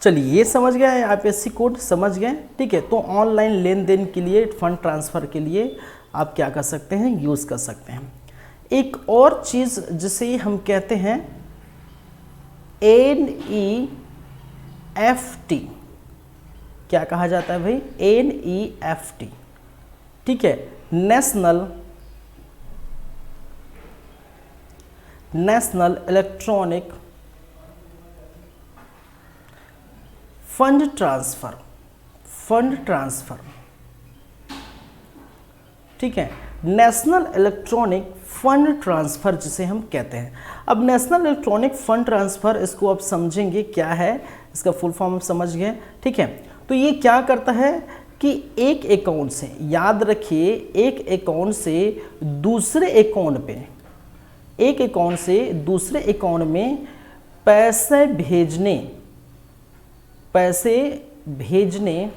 चलिए, ये समझ गया है, IFSC कोड समझ गए, ठीक है। तो ऑनलाइन लेन देन के लिए, फंड ट्रांसफ़र के लिए आप क्या कर सकते हैं, यूज़ कर सकते हैं। एक और चीज़ जिसे हम कहते हैं NEFT, क्या कहा जाता है भाई, NEFT, ठीक है, नेशनल इलेक्ट्रॉनिक फंड ट्रांसफ़र, ठीक है, नेशनल इलेक्ट्रॉनिक फंड ट्रांसफ़र जिसे हम कहते हैं। अब नेशनल इलेक्ट्रॉनिक फंड ट्रांसफ़र, इसको आप समझेंगे क्या है, इसका फुल फॉर्म आप समझ गए, ठीक है। तो ये क्या करता है कि एक अकाउंट से, याद रखिए, एक अकाउंट से दूसरे अकाउंट पे, एक अकाउंट से दूसरे अकाउंट में पैसे भेजने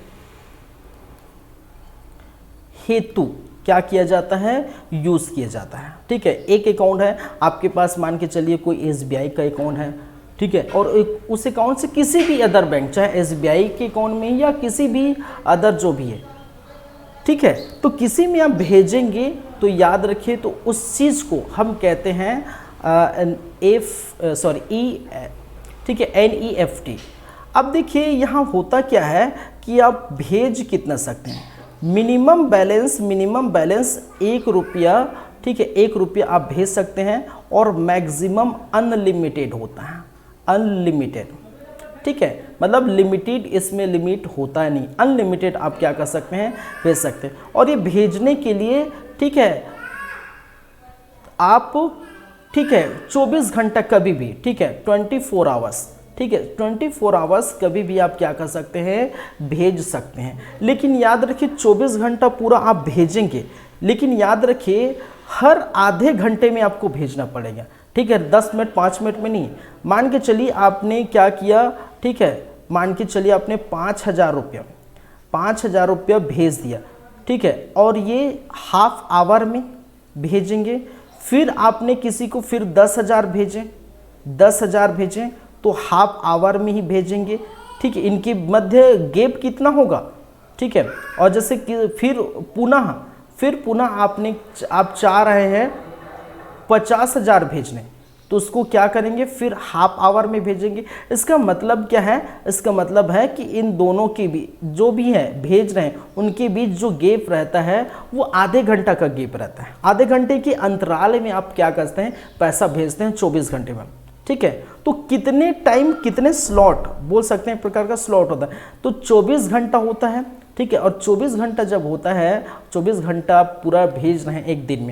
हेतु क्या किया जाता है, यूज़ किया जाता है, ठीक है। एक अकाउंट है आपके पास, मान के चलिए कोई SBI का अकाउंट है, ठीक है, और उस अकाउंट से किसी भी अदर बैंक, चाहे SBI के अकाउंट में या किसी भी अदर जो भी है, ठीक है, तो किसी में आप भेजेंगे तो याद रखिए, तो उस चीज़ को हम कहते हैं ठीक है, NEFT। अब देखिए यहाँ होता क्या है कि आप भेज कितना सकते हैं, मिनिमम बैलेंस 1 रुपया, ठीक है, 1 रुपया आप भेज सकते हैं, और मैक्सिमम अनलिमिटेड होता है, अनलिमिटेड, ठीक है, मतलब लिमिटेड, इसमें लिमिट होता है नहीं, अनलिमिटेड आप क्या कर सकते हैं, भेज सकते हैं। और ये भेजने के लिए, ठीक है, आप ठीक है, 24 घंटा कभी भी, ठीक है, 24 आवर्स, ठीक है, 24 आवर्स कभी भी आप क्या कर सकते हैं, भेज सकते हैं। लेकिन याद रखिए 24 घंटा पूरा आप भेजेंगे, लेकिन याद रखिए हर आधे घंटे में आपको भेजना पड़ेगा, ठीक है, 10 मिनट 5 मिनट में नहीं। मान के चलिए आपने क्या किया, ठीक है, मान के चलिए आपने 5,000 रुपया भेज दिया, ठीक है, और ये हाफ आवर में भेजेंगे। फिर आपने किसी को फिर 10,000 भेजें तो हाफ आवर में ही भेजेंगे, ठीक है, इनके मध्य गैप कितना होगा, ठीक है। और जैसे कि फिर पुनः आप चाह रहे हैं 50,000 भेजने, तो उसको क्या करेंगे, फिर हाफ आवर में भेजेंगे। इसका मतलब क्या है, इसका मतलब है कि इन दोनों के बीच जो भी है भेज रहे हैं उनके बीच जो गैप रहता है वो आधे घंटा का गैप रहता है। आधे घंटे के अंतराल में आप क्या करते हैं, पैसा भेजते हैं 24 घंटे में, ठीक है। तो कितने टाइम, कितने स्लॉट बोल सकते हैं, एक प्रकार का स्लॉट होता है, तो 24 घंटा होता है, ठीक है। और 24 घंटा जब होता है, 24 घंटा आप पूरा भेज रहे हैं एक दिन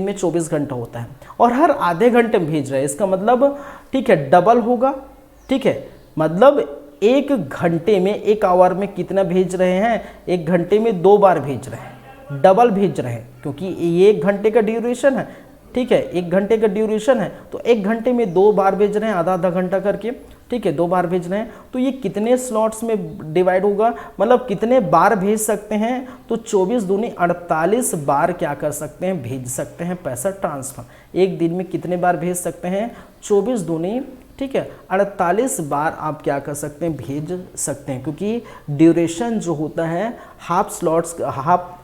में 24 घंटा होता है, और हर आधे घंटे में भेज रहे हैं। इसका मतलब, ठीक है, डबल होगा, ठीक है, मतलब एक घंटे में, एक आवर में कितना भेज रहे हैं, एक घंटे में 2 बार भेज रहे हैं, डबल भेज रहे हैं, क्योंकि ये 1 घंटे का ड्यूरेशन है, ठीक है, 1 घंटे का ड्यूरेशन है, तो 1 घंटे में 2 बार भेज रहे हैं, आधा घंटा करके, ठीक है, 2 बार भेज रहे हैं। तो ये कितने स्लॉट्स में डिवाइड होगा, मतलब कितने बार भेज सकते हैं, तो 24 दूनी 48 बार क्या कर सकते हैं, भेज सकते हैं पैसा ट्रांसफ़र। एक दिन में कितने बार भेज सकते हैं, 24 दूनी, ठीक है, 48 बार आप क्या कर सकते हैं, भेज सकते हैं, क्योंकि ड्यूरेशन जो होता है हाफ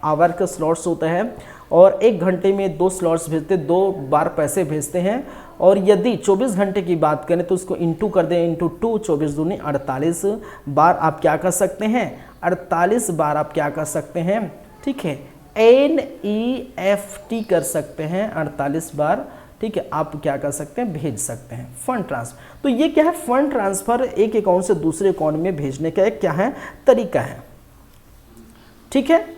आवर का स्लॉट्स होता है, और 1 घंटे में 2 स्लॉट्स भेजते, 2 बार पैसे भेजते हैं। और यदि 24 घंटे की बात करें तो उसको इंटू कर दें, इंटू 2, 24 दूनी 48 बार आप क्या कर सकते हैं, 48 बार आप क्या कर सकते हैं, ठीक है, NEFT कर सकते हैं, 48 बार, ठीक है, आप क्या कर सकते हैं, भेज सकते हैं फंड ट्रांसफर। तो ये क्या है, फंड ट्रांसफर एक अकाउंट से दूसरे अकाउंट में भेजने का एक क्या है, तरीका है, ठीक है।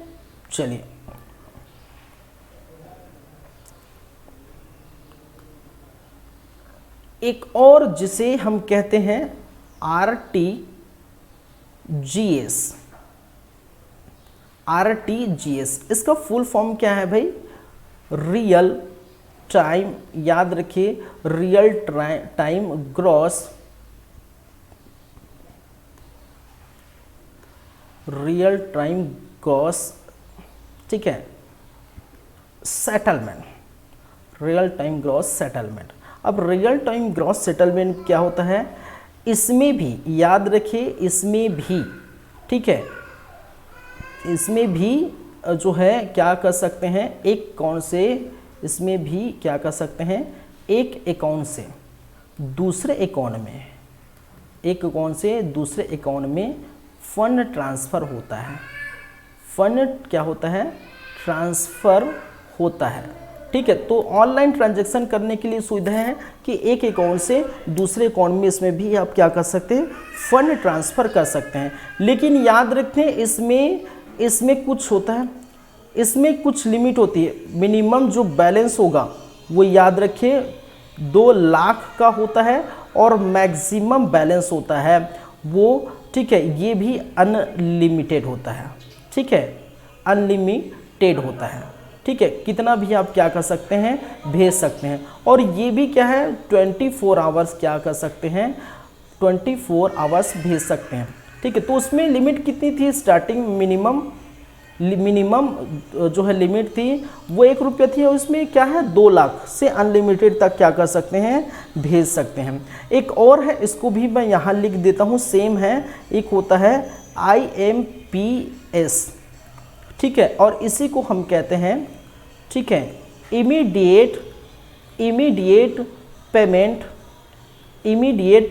चलिए एक और जिसे हम कहते हैं RTGS, इसका फुल फॉर्म क्या है भाई, रियल टाइम, याद रखिए, रियल टाइम ग्रॉस, ठीक है, settlement, real time gross settlement. अब रियल टाइम ग्रॉस सेटलमेंट क्या होता है, इसमें भी याद रखिए, इसमें भी, ठीक है, इसमें भी जो है क्या कर सकते हैं, एक अकाउंट से, इसमें भी क्या कर सकते हैं, एक अकाउंट से दूसरे अकाउंट में, एक अकाउंट से दूसरे अकाउंट में फंड ट्रांसफ़र होता है, फंड क्या होता है, ट्रांसफ़र होता है, ठीक है। तो ऑनलाइन ट्रांजैक्शन करने के लिए सुविधा है कि एक अकाउंट से दूसरे अकाउंट में, इसमें भी आप क्या कर सकते हैं, फंड ट्रांसफ़र कर सकते हैं। लेकिन याद रखें इसमें कुछ होता है, इसमें कुछ लिमिट होती है। मिनिमम जो बैलेंस होगा वो याद रखिए 2 लाख का होता है, और मैक्सिमम बैलेंस होता है वो, ठीक है, ये भी अनलिमिटेड होता है, ठीक है, अनलिमिटेड होता है, ठीक है, कितना भी आप क्या कर सकते हैं, भेज सकते हैं। और ये भी क्या है, 24 आवर्स क्या कर सकते हैं, 24 आवर्स भेज सकते हैं, ठीक है। तो उसमें लिमिट कितनी थी, स्टार्टिंग मिनिमम जो है लिमिट थी वो 1 रुपया थी, और उसमें क्या है 2 लाख से अनलिमिटेड तक क्या कर सकते हैं, भेज सकते हैं। एक और है, इसको भी मैं यहाँ लिख देता हूँ, सेम है, एक होता है IMPS, ठीक है, और इसी को हम कहते हैं, ठीक है, इमीडिएट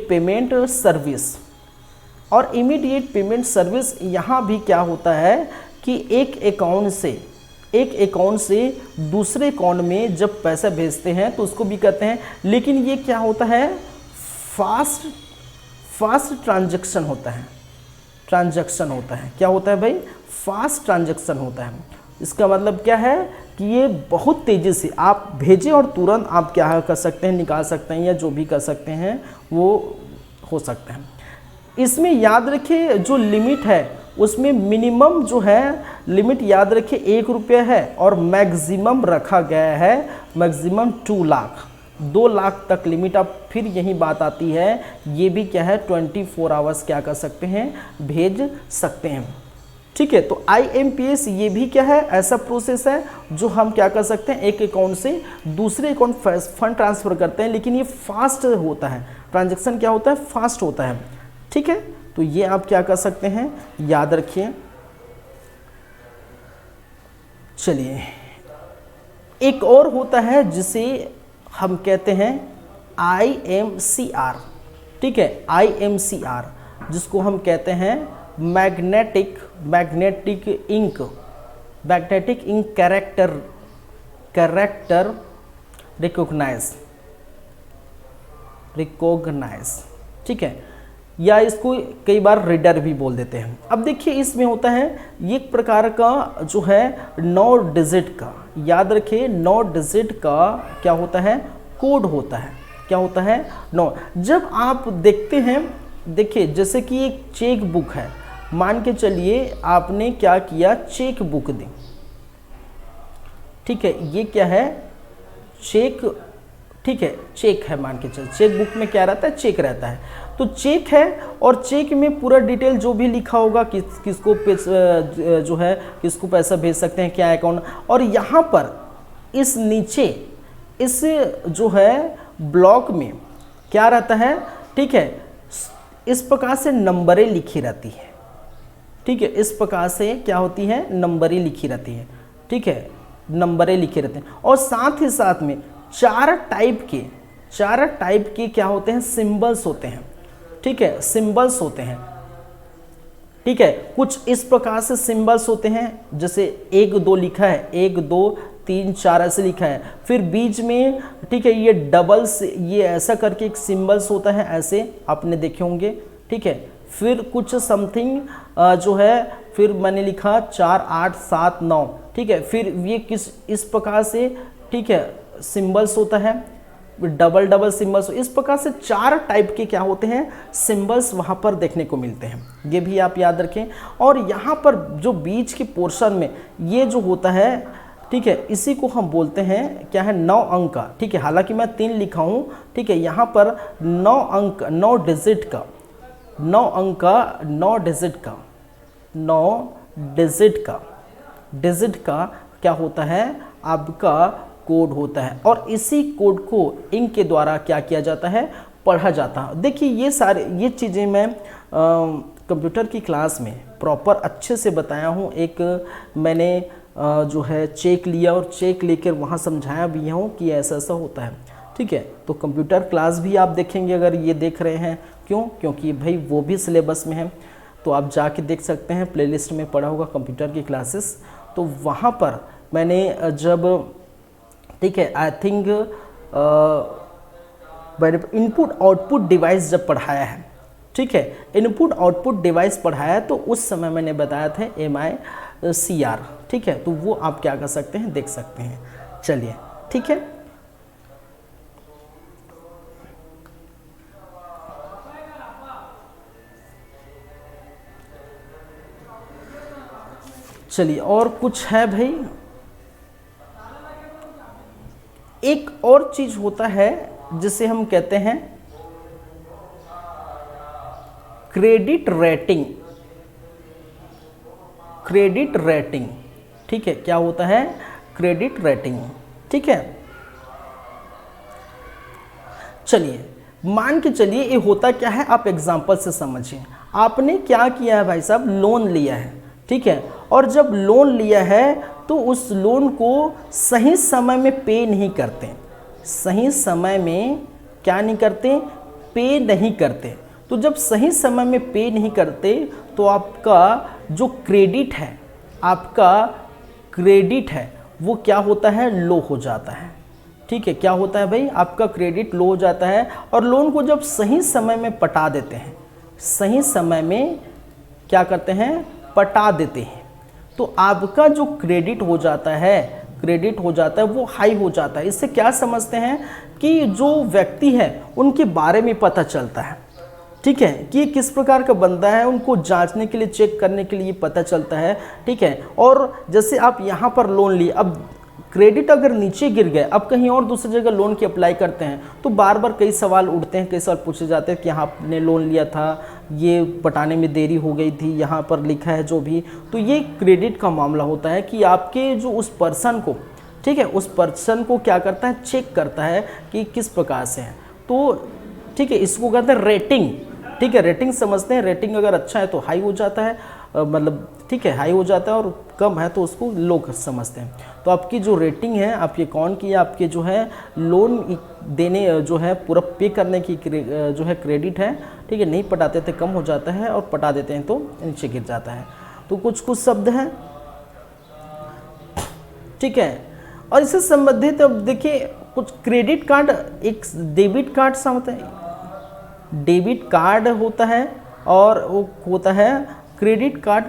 पेमेंट सर्विस। और इमीडिएट पेमेंट सर्विस यहाँ भी क्या होता है कि एक अकाउंट से दूसरे अकाउंट में जब पैसा भेजते हैं तो उसको भी कहते हैं, लेकिन ये क्या होता है, फास्ट ट्रांजैक्शन होता है, क्या होता है भाई, फास्ट ट्रांजैक्शन होता है। इसका मतलब क्या है कि ये बहुत तेज़ी से आप भेजें और तुरंत आप क्या कर सकते हैं, निकाल सकते हैं या जो भी कर सकते हैं वो हो सकता है। इसमें याद रखिए जो लिमिट है उसमें मिनिमम जो है लिमिट याद रखिए 1 रुपये है और मैक्सिमम रखा गया है मैक्सिमम 2 लाख, 2 लाख तक लिमिट। अब फिर यही बात आती है, ये भी क्या है 24 आवर्स क्या कर सकते हैं, भेज सकते हैं। ठीक है, तो IMPS ये भी क्या है, ऐसा प्रोसेस है जो हम क्या कर सकते हैं, एक अकाउंट से दूसरे अकाउंट फंड ट्रांसफ़र करते हैं, लेकिन ये फास्ट होता है, ट्रांजैक्शन क्या होता है, फास्ट होता है। ठीक है, तो ये आप क्या कर सकते हैं, याद रखिए। चलिए, एक और होता है जिसे हम कहते हैं IMCR। ठीक है, IMCR जिसको हम कहते हैं मैग्नेटिक इंक कैरेक्टर रिकॉग्नाइज। ठीक है, या इसको कई बार रीडर भी बोल देते हैं। अब देखिए इसमें होता है ये एक प्रकार का जो है 9 डिजिट का, याद रखिए 9 डिजिट का क्या होता है, कोड होता है। क्या होता है, 9। जब आप देखते हैं, देखिए जैसे कि एक चेक बुक है, मान के चलिए आपने क्या किया, चेक बुक दी। ठीक है, ये क्या है, चेक। ठीक है, चेक है, मान के चल, चेक बुक में क्या रहता है, चेक रहता है। तो चेक है और चेक में पूरा डिटेल जो भी लिखा होगा, किसको जो है किसको पैसा भेज सकते हैं, क्या अकाउंट, और यहाँ पर इस नीचे इस जो है ब्लॉक में क्या रहता है। ठीक है, इस प्रकार से नंबरें लिखी रहती है। ठीक है, इस प्रकार से क्या होती है, नंबरें लिखी रहती है। ठीक है, नंबरें लिखे रहते हैं और साथ ही साथ में 4 टाइप के क्या होते हैं, सिंबल्स होते हैं। ठीक है, सिंबल्स होते हैं। ठीक है, कुछ इस प्रकार से सिंबल्स होते हैं, जैसे 1 2 लिखा है, 1 2 3 4 ऐसे लिखा है, फिर बीच में ठीक है ये डबल्स, ये ऐसा करके एक सिंबल्स होता है, ऐसे आपने देखे होंगे। ठीक है, फिर कुछ समथिंग जो है, फिर मैंने लिखा 4 8 7 9। ठीक है, फिर ये किस इस प्रकार से ठीक है सिंबल्स होता है, डबल सिंबल्स। इस प्रकार से 4 टाइप के क्या होते हैं, सिंबल्स वहाँ पर देखने को मिलते हैं, ये भी आप याद रखें। और यहाँ पर जो बीच के पोर्शन में ये जो होता है, ठीक है, इसी को हम बोलते हैं क्या है, 9 अंक का। ठीक है, हालांकि मैं 3 लिखा हूँ। ठीक है, यहाँ पर 9 अंक, 9 डिजिट का, 9 अंक का, 9 डिजिट का, 9 डिजिट का क्या होता है, आपका कोड होता है। और इसी कोड को इंक के द्वारा क्या किया जाता है, पढ़ा जाता है। देखिए ये चीज़ें मैं कंप्यूटर की क्लास में प्रॉपर अच्छे से बताया हूँ। एक मैंने जो है चेक लिया और चेक लेकर वहाँ समझाया भी हूँ कि ऐसा ऐसा होता है। ठीक है, तो कंप्यूटर क्लास भी आप देखेंगे अगर ये देख रहे हैं, क्योंकि भाई वो भी सिलेबस में है, तो आप जाके देख सकते हैं, प्लेलिस्ट में पड़ा होगा कंप्यूटर की क्लासेस। तो वहाँ पर मैंने जब ठीक है आई थिंक मैंने इनपुट आउटपुट डिवाइस जब पढ़ाया है, ठीक है, इनपुट आउटपुट डिवाइस पढ़ाया है, तो उस समय मैंने बताया था MICR। ठीक है, तो वो आप क्या कर सकते हैं, देख सकते हैं। चलिए, ठीक है, चलिए और कुछ है भाई। एक और चीज होता है जिसे हम कहते हैं क्रेडिट रेटिंग। ठीक है, क्या होता है, क्रेडिट रेटिंग। ठीक है, चलिए मान के चलिए ये होता क्या है, आप एग्जांपल से समझिए। आपने क्या किया है भाई साहब, लोन लिया है। ठीक है, और जब लोन लिया है तो उस लोन को सही समय में पे नहीं करते, सही समय में क्या नहीं करते, पे नहीं करते। तो जब सही समय में पे नहीं करते तो आपका जो क्रेडिट है, आपका क्रेडिट है वो क्या होता है, लो हो जाता है। ठीक है, क्या होता है भाई, आपका क्रेडिट लो हो जाता है। और लोन को जब सही समय में पटा देते हैं, सही समय में क्या करते हैं, पटा देते हैं, तो आपका जो क्रेडिट हो जाता है, क्रेडिट हो जाता है वो हाई हो जाता है। इससे क्या समझते हैं कि जो व्यक्ति है उनके बारे में पता चलता है, ठीक है, कि ये किस प्रकार का बंदा है, उनको जांचने के लिए, चेक करने के लिए पता चलता है, ठीक है। और जैसे आप यहाँ पर लोन लिए, अब क्रेडिट अगर नीचे गिर गए, अब कहीं और दूसरी जगह लोन की अप्लाई करते हैं तो बार बार कई सवाल उठते हैं, कई सवाल पूछे जाते हैं कि हाँ आपने लोन लिया था, ये पटाने में देरी हो गई थी, यहाँ पर लिखा है जो भी। तो ये क्रेडिट का मामला होता है कि आपके जो उस पर्सन को, ठीक है, उस पर्सन को क्या करता है, चेक करता है कि किस प्रकार से है। तो ठीक है, इसको कहते हैं रेटिंग, ठीक है, रेटिंग समझते हैं। रेटिंग अगर अच्छा है तो हाई हो जाता है, मतलब ठीक है हाई हो जाता है, और कम है तो उसको लो समझते हैं। तो आपकी जो रेटिंग है आपके अकाउंट की, आपके जो है लोन देने जो है पूरा पे करने की जो है क्रेडिट है, ठीक है, नहीं पटाते थे कम हो जाता है, और पटा देते हैं तो नीचे गिर जाता है। तो कुछ शब्द हैं, ठीक है। और इससे संबंधित अब देखिए कुछ क्रेडिट कार्ड, एक डेबिट कार्ड सा होता है, डेबिट कार्ड होता है, और वो होता है क्रेडिट कार्ड,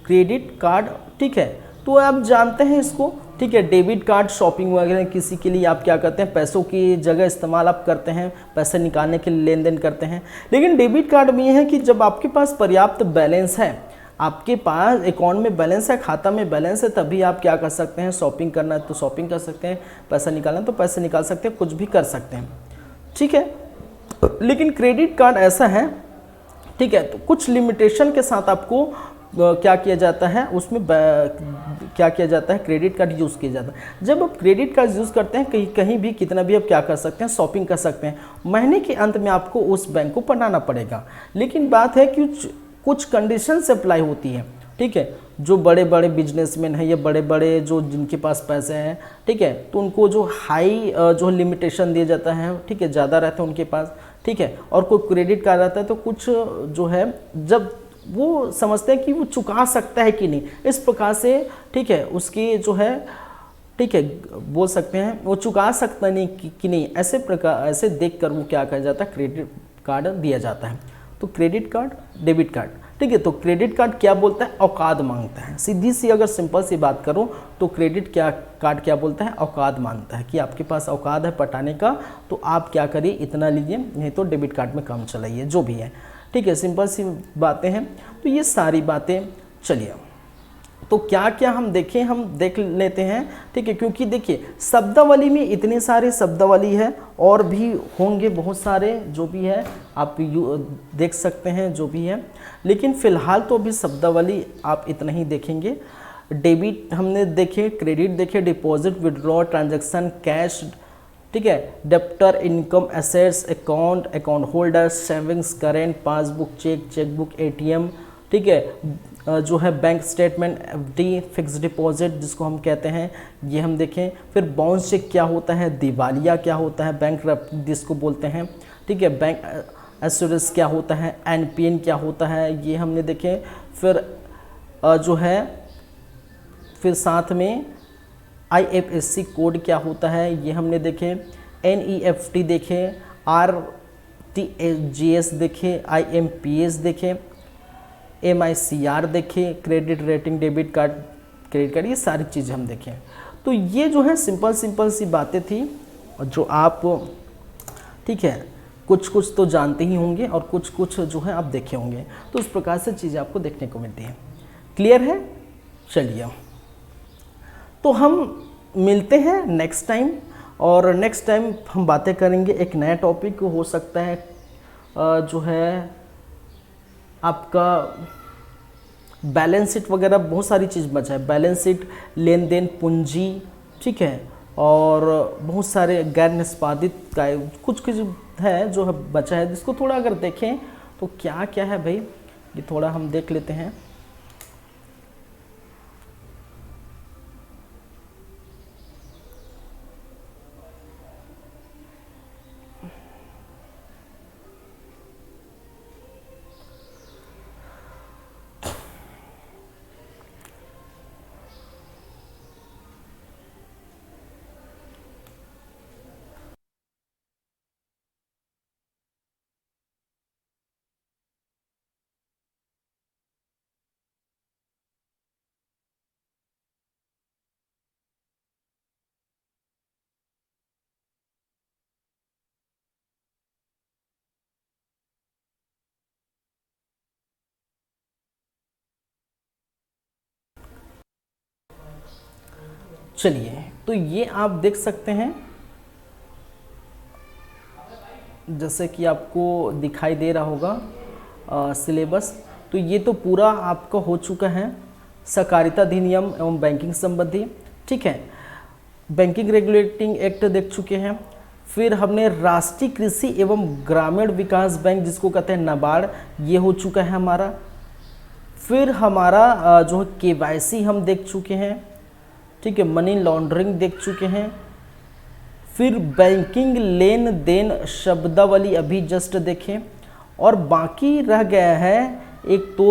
क्रेडिट कार्ड, ठीक है। तो आप जानते हैं इसको, ठीक है। डेबिट कार्ड शॉपिंग वगैरह किसी के लिए आप क्या करते हैं, पैसों की जगह इस्तेमाल आप करते हैं, पैसे निकालने के लिए लेन देन करते हैं। लेकिन डेबिट कार्ड में ये है कि जब आपके पास पर्याप्त बैलेंस है, आपके पास अकाउंट में बैलेंस है, खाता में बैलेंस है, तभी आप क्या कर सकते हैं, शॉपिंग करना है तो शॉपिंग कर सकते हैं, पैसा निकालना है तो पैसे निकाल सकते हैं, कुछ भी कर सकते हैं, ठीक है। लेकिन क्रेडिट कार्ड ऐसा है, ठीक है, तो कुछ लिमिटेशन के साथ आपको क्या किया जाता है, उसमें क्या किया जाता है, क्रेडिट कार्ड यूज़ किया जाता है। जब आप क्रेडिट कार्ड यूज़ करते हैं, कहीं कहीं भी कितना भी आप क्या कर सकते हैं, शॉपिंग कर सकते हैं। महीने के अंत में आपको उस बैंक को पटाना पड़ेगा। लेकिन बात है कि कुछ कंडीशंस अप्लाई होती है, ठीक है। जो बड़े बड़े बिजनेसमैन हैं या बड़े बड़े जो जिनके पास पैसे हैं, ठीक है, तो उनको जो हाई जो लिमिटेशन दिया जाता है, ठीक है, ज़्यादा रहता है उनके पास, ठीक है। और कोई क्रेडिट कार्ड आता है तो कुछ जो है जब वो समझते हैं कि वो चुका सकता है कि नहीं, इस प्रकार से, ठीक है, उसकी जो है, ठीक है, बोल सकते हैं वो चुका सकता नहीं कि नहीं, ऐसे प्रकार, ऐसे देखकर वो क्या कहा जाता है, क्रेडिट कार्ड दिया जाता है। तो क्रेडिट कार्ड, डेबिट कार्ड, ठीक है। तो क्रेडिट कार्ड क्या बोलता है, औकात मांगता है। सीधी सी अगर सिंपल सी बात करूं तो क्रेडिट कार्ड क्या बोलता है, औकात मांगता है, कि आपके पास औकात है पटाने का, तो आप क्या करिए, इतना लीजिए, नहीं तो डेबिट कार्ड में काम चलाइए, जो भी है, ठीक है। सिंपल सी बातें हैं। तो ये सारी बातें, चलिए तो क्या क्या हम देखें, हम देख लेते हैं, ठीक है। क्योंकि देखिए शब्दावली में इतने सारे शब्दावली है, और भी होंगे बहुत सारे जो भी है, आप देख सकते हैं जो भी है। लेकिन फिलहाल तो अभी शब्दावली आप इतना ही देखेंगे। डेबिट हमने देखे, क्रेडिट देखे, डिपॉजिट, विड्रॉ, ट्रांजैक्शन, कैश, ठीक है, debtor, income, assets, account, account holder, savings, current, passbook, cheque, chequebook, ATM, ठीक है, जो है bank statement, FD, fix deposit जिसको हम कहते हैं, ये हम देखें। फिर बाउंस चेक क्या होता है, दिवालिया क्या होता है, बैंक जिसको बोलते हैं, ठीक है, बैंक एश्योरेंस क्या होता है, एनपीएन क्या होता है, ये हमने देखे। फिर जो है, फिर साथ में आईएफएससी कोड क्या होता है, ये हमने देखे। एनईएफटी देखे, आरटीजीएस देखे, आईएमपीएस देखे, एमआईसीआर देखे, credit rating, debit card, credit card, ये सारी चीज़ें हम देखें। तो ये जो है सिंपल सी बातें थी, और जो आप, ठीक है, कुछ तो जानते ही होंगे, और कुछ जो है आप देखे होंगे। तो इस प्रकार से चीज़ें आपको देखने को मिलती हैं। क्लियर है? चलिए तो हम मिलते हैं नेक्स्ट टाइम, और नेक्स्ट टाइम हम बातें करेंगे एक नया टॉपिक, हो सकता है जो है आपका बैलेंस शीट वगैरह, बहुत सारी चीज़ बचा है, बैलेंस शीट, लेन देन, पूंजी, ठीक है, और बहुत सारे गैर निष्पादित का कुछ है जो बचा है, जिसको थोड़ा अगर देखें तो क्या क्या है भाई, ये थोड़ा हम देख लेते हैं। चलिए, तो ये आप देख सकते हैं, जैसे कि आपको दिखाई दे रहा होगा सिलेबस। तो ये तो पूरा आपका हो चुका है सहकारिता अधिनियम एवं बैंकिंग संबंधी, ठीक है। बैंकिंग रेगुलेटिंग एक्ट देख चुके हैं। फिर हमने राष्ट्रीय कृषि एवं ग्रामीण विकास बैंक, जिसको कहते हैं नाबार्ड, ये हो चुका है हमारा। फिर हमारा जो है KYC हम देख चुके हैं, ठीक है। मनी लॉन्ड्रिंग देख चुके हैं। फिर बैंकिंग लेन देन शब्दावली अभी जस्ट देखें, और बाकी रह गया है एक तो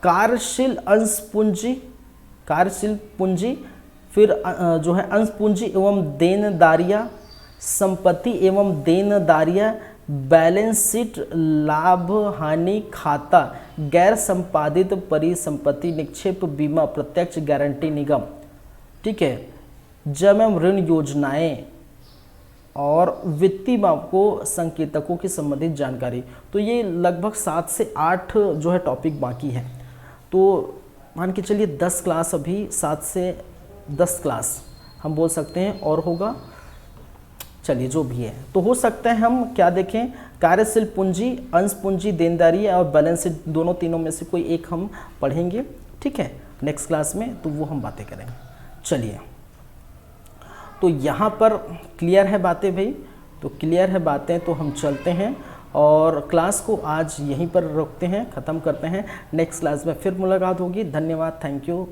कार्यशील अंश पूंजी, कार्यशील पूंजी, फिर जो है अंश पूंजी एवं देनदारियाँ, संपत्ति एवं देनदारियाँ, बैलेंस शीट, लाभ हानि खाता, गैर संपादित परिसंपत्ति, निक्षेप, बीमा, प्रत्यक्ष गारंटी निगम, ठीक है, जमा एवं ऋण योजनाएं, और वित्तीय मापकों संकेतकों की संबंधित जानकारी। तो ये लगभग 7 से 8 जो है टॉपिक बाकी है। तो मान के चलिए 10 क्लास, अभी 7 से 10 क्लास हम बोल सकते हैं और होगा। चलिए जो भी है, तो हो सकता है हम क्या देखें, कार्यशील पूंजी, अंश पूंजी, देनदारी और बैलेंस शीट, दोनों तीनों में से कोई एक हम पढ़ेंगे, ठीक है, नेक्स्ट क्लास में, तो वो हम बातें करेंगे। चलिए, तो यहाँ पर क्लियर है बातें भाई? तो क्लियर है बातें, तो हम चलते हैं और क्लास को आज यहीं पर रोकते हैं, ख़त्म करते हैं। नेक्स्ट क्लास में फिर मुलाकात होगी। धन्यवाद, थैंक यू।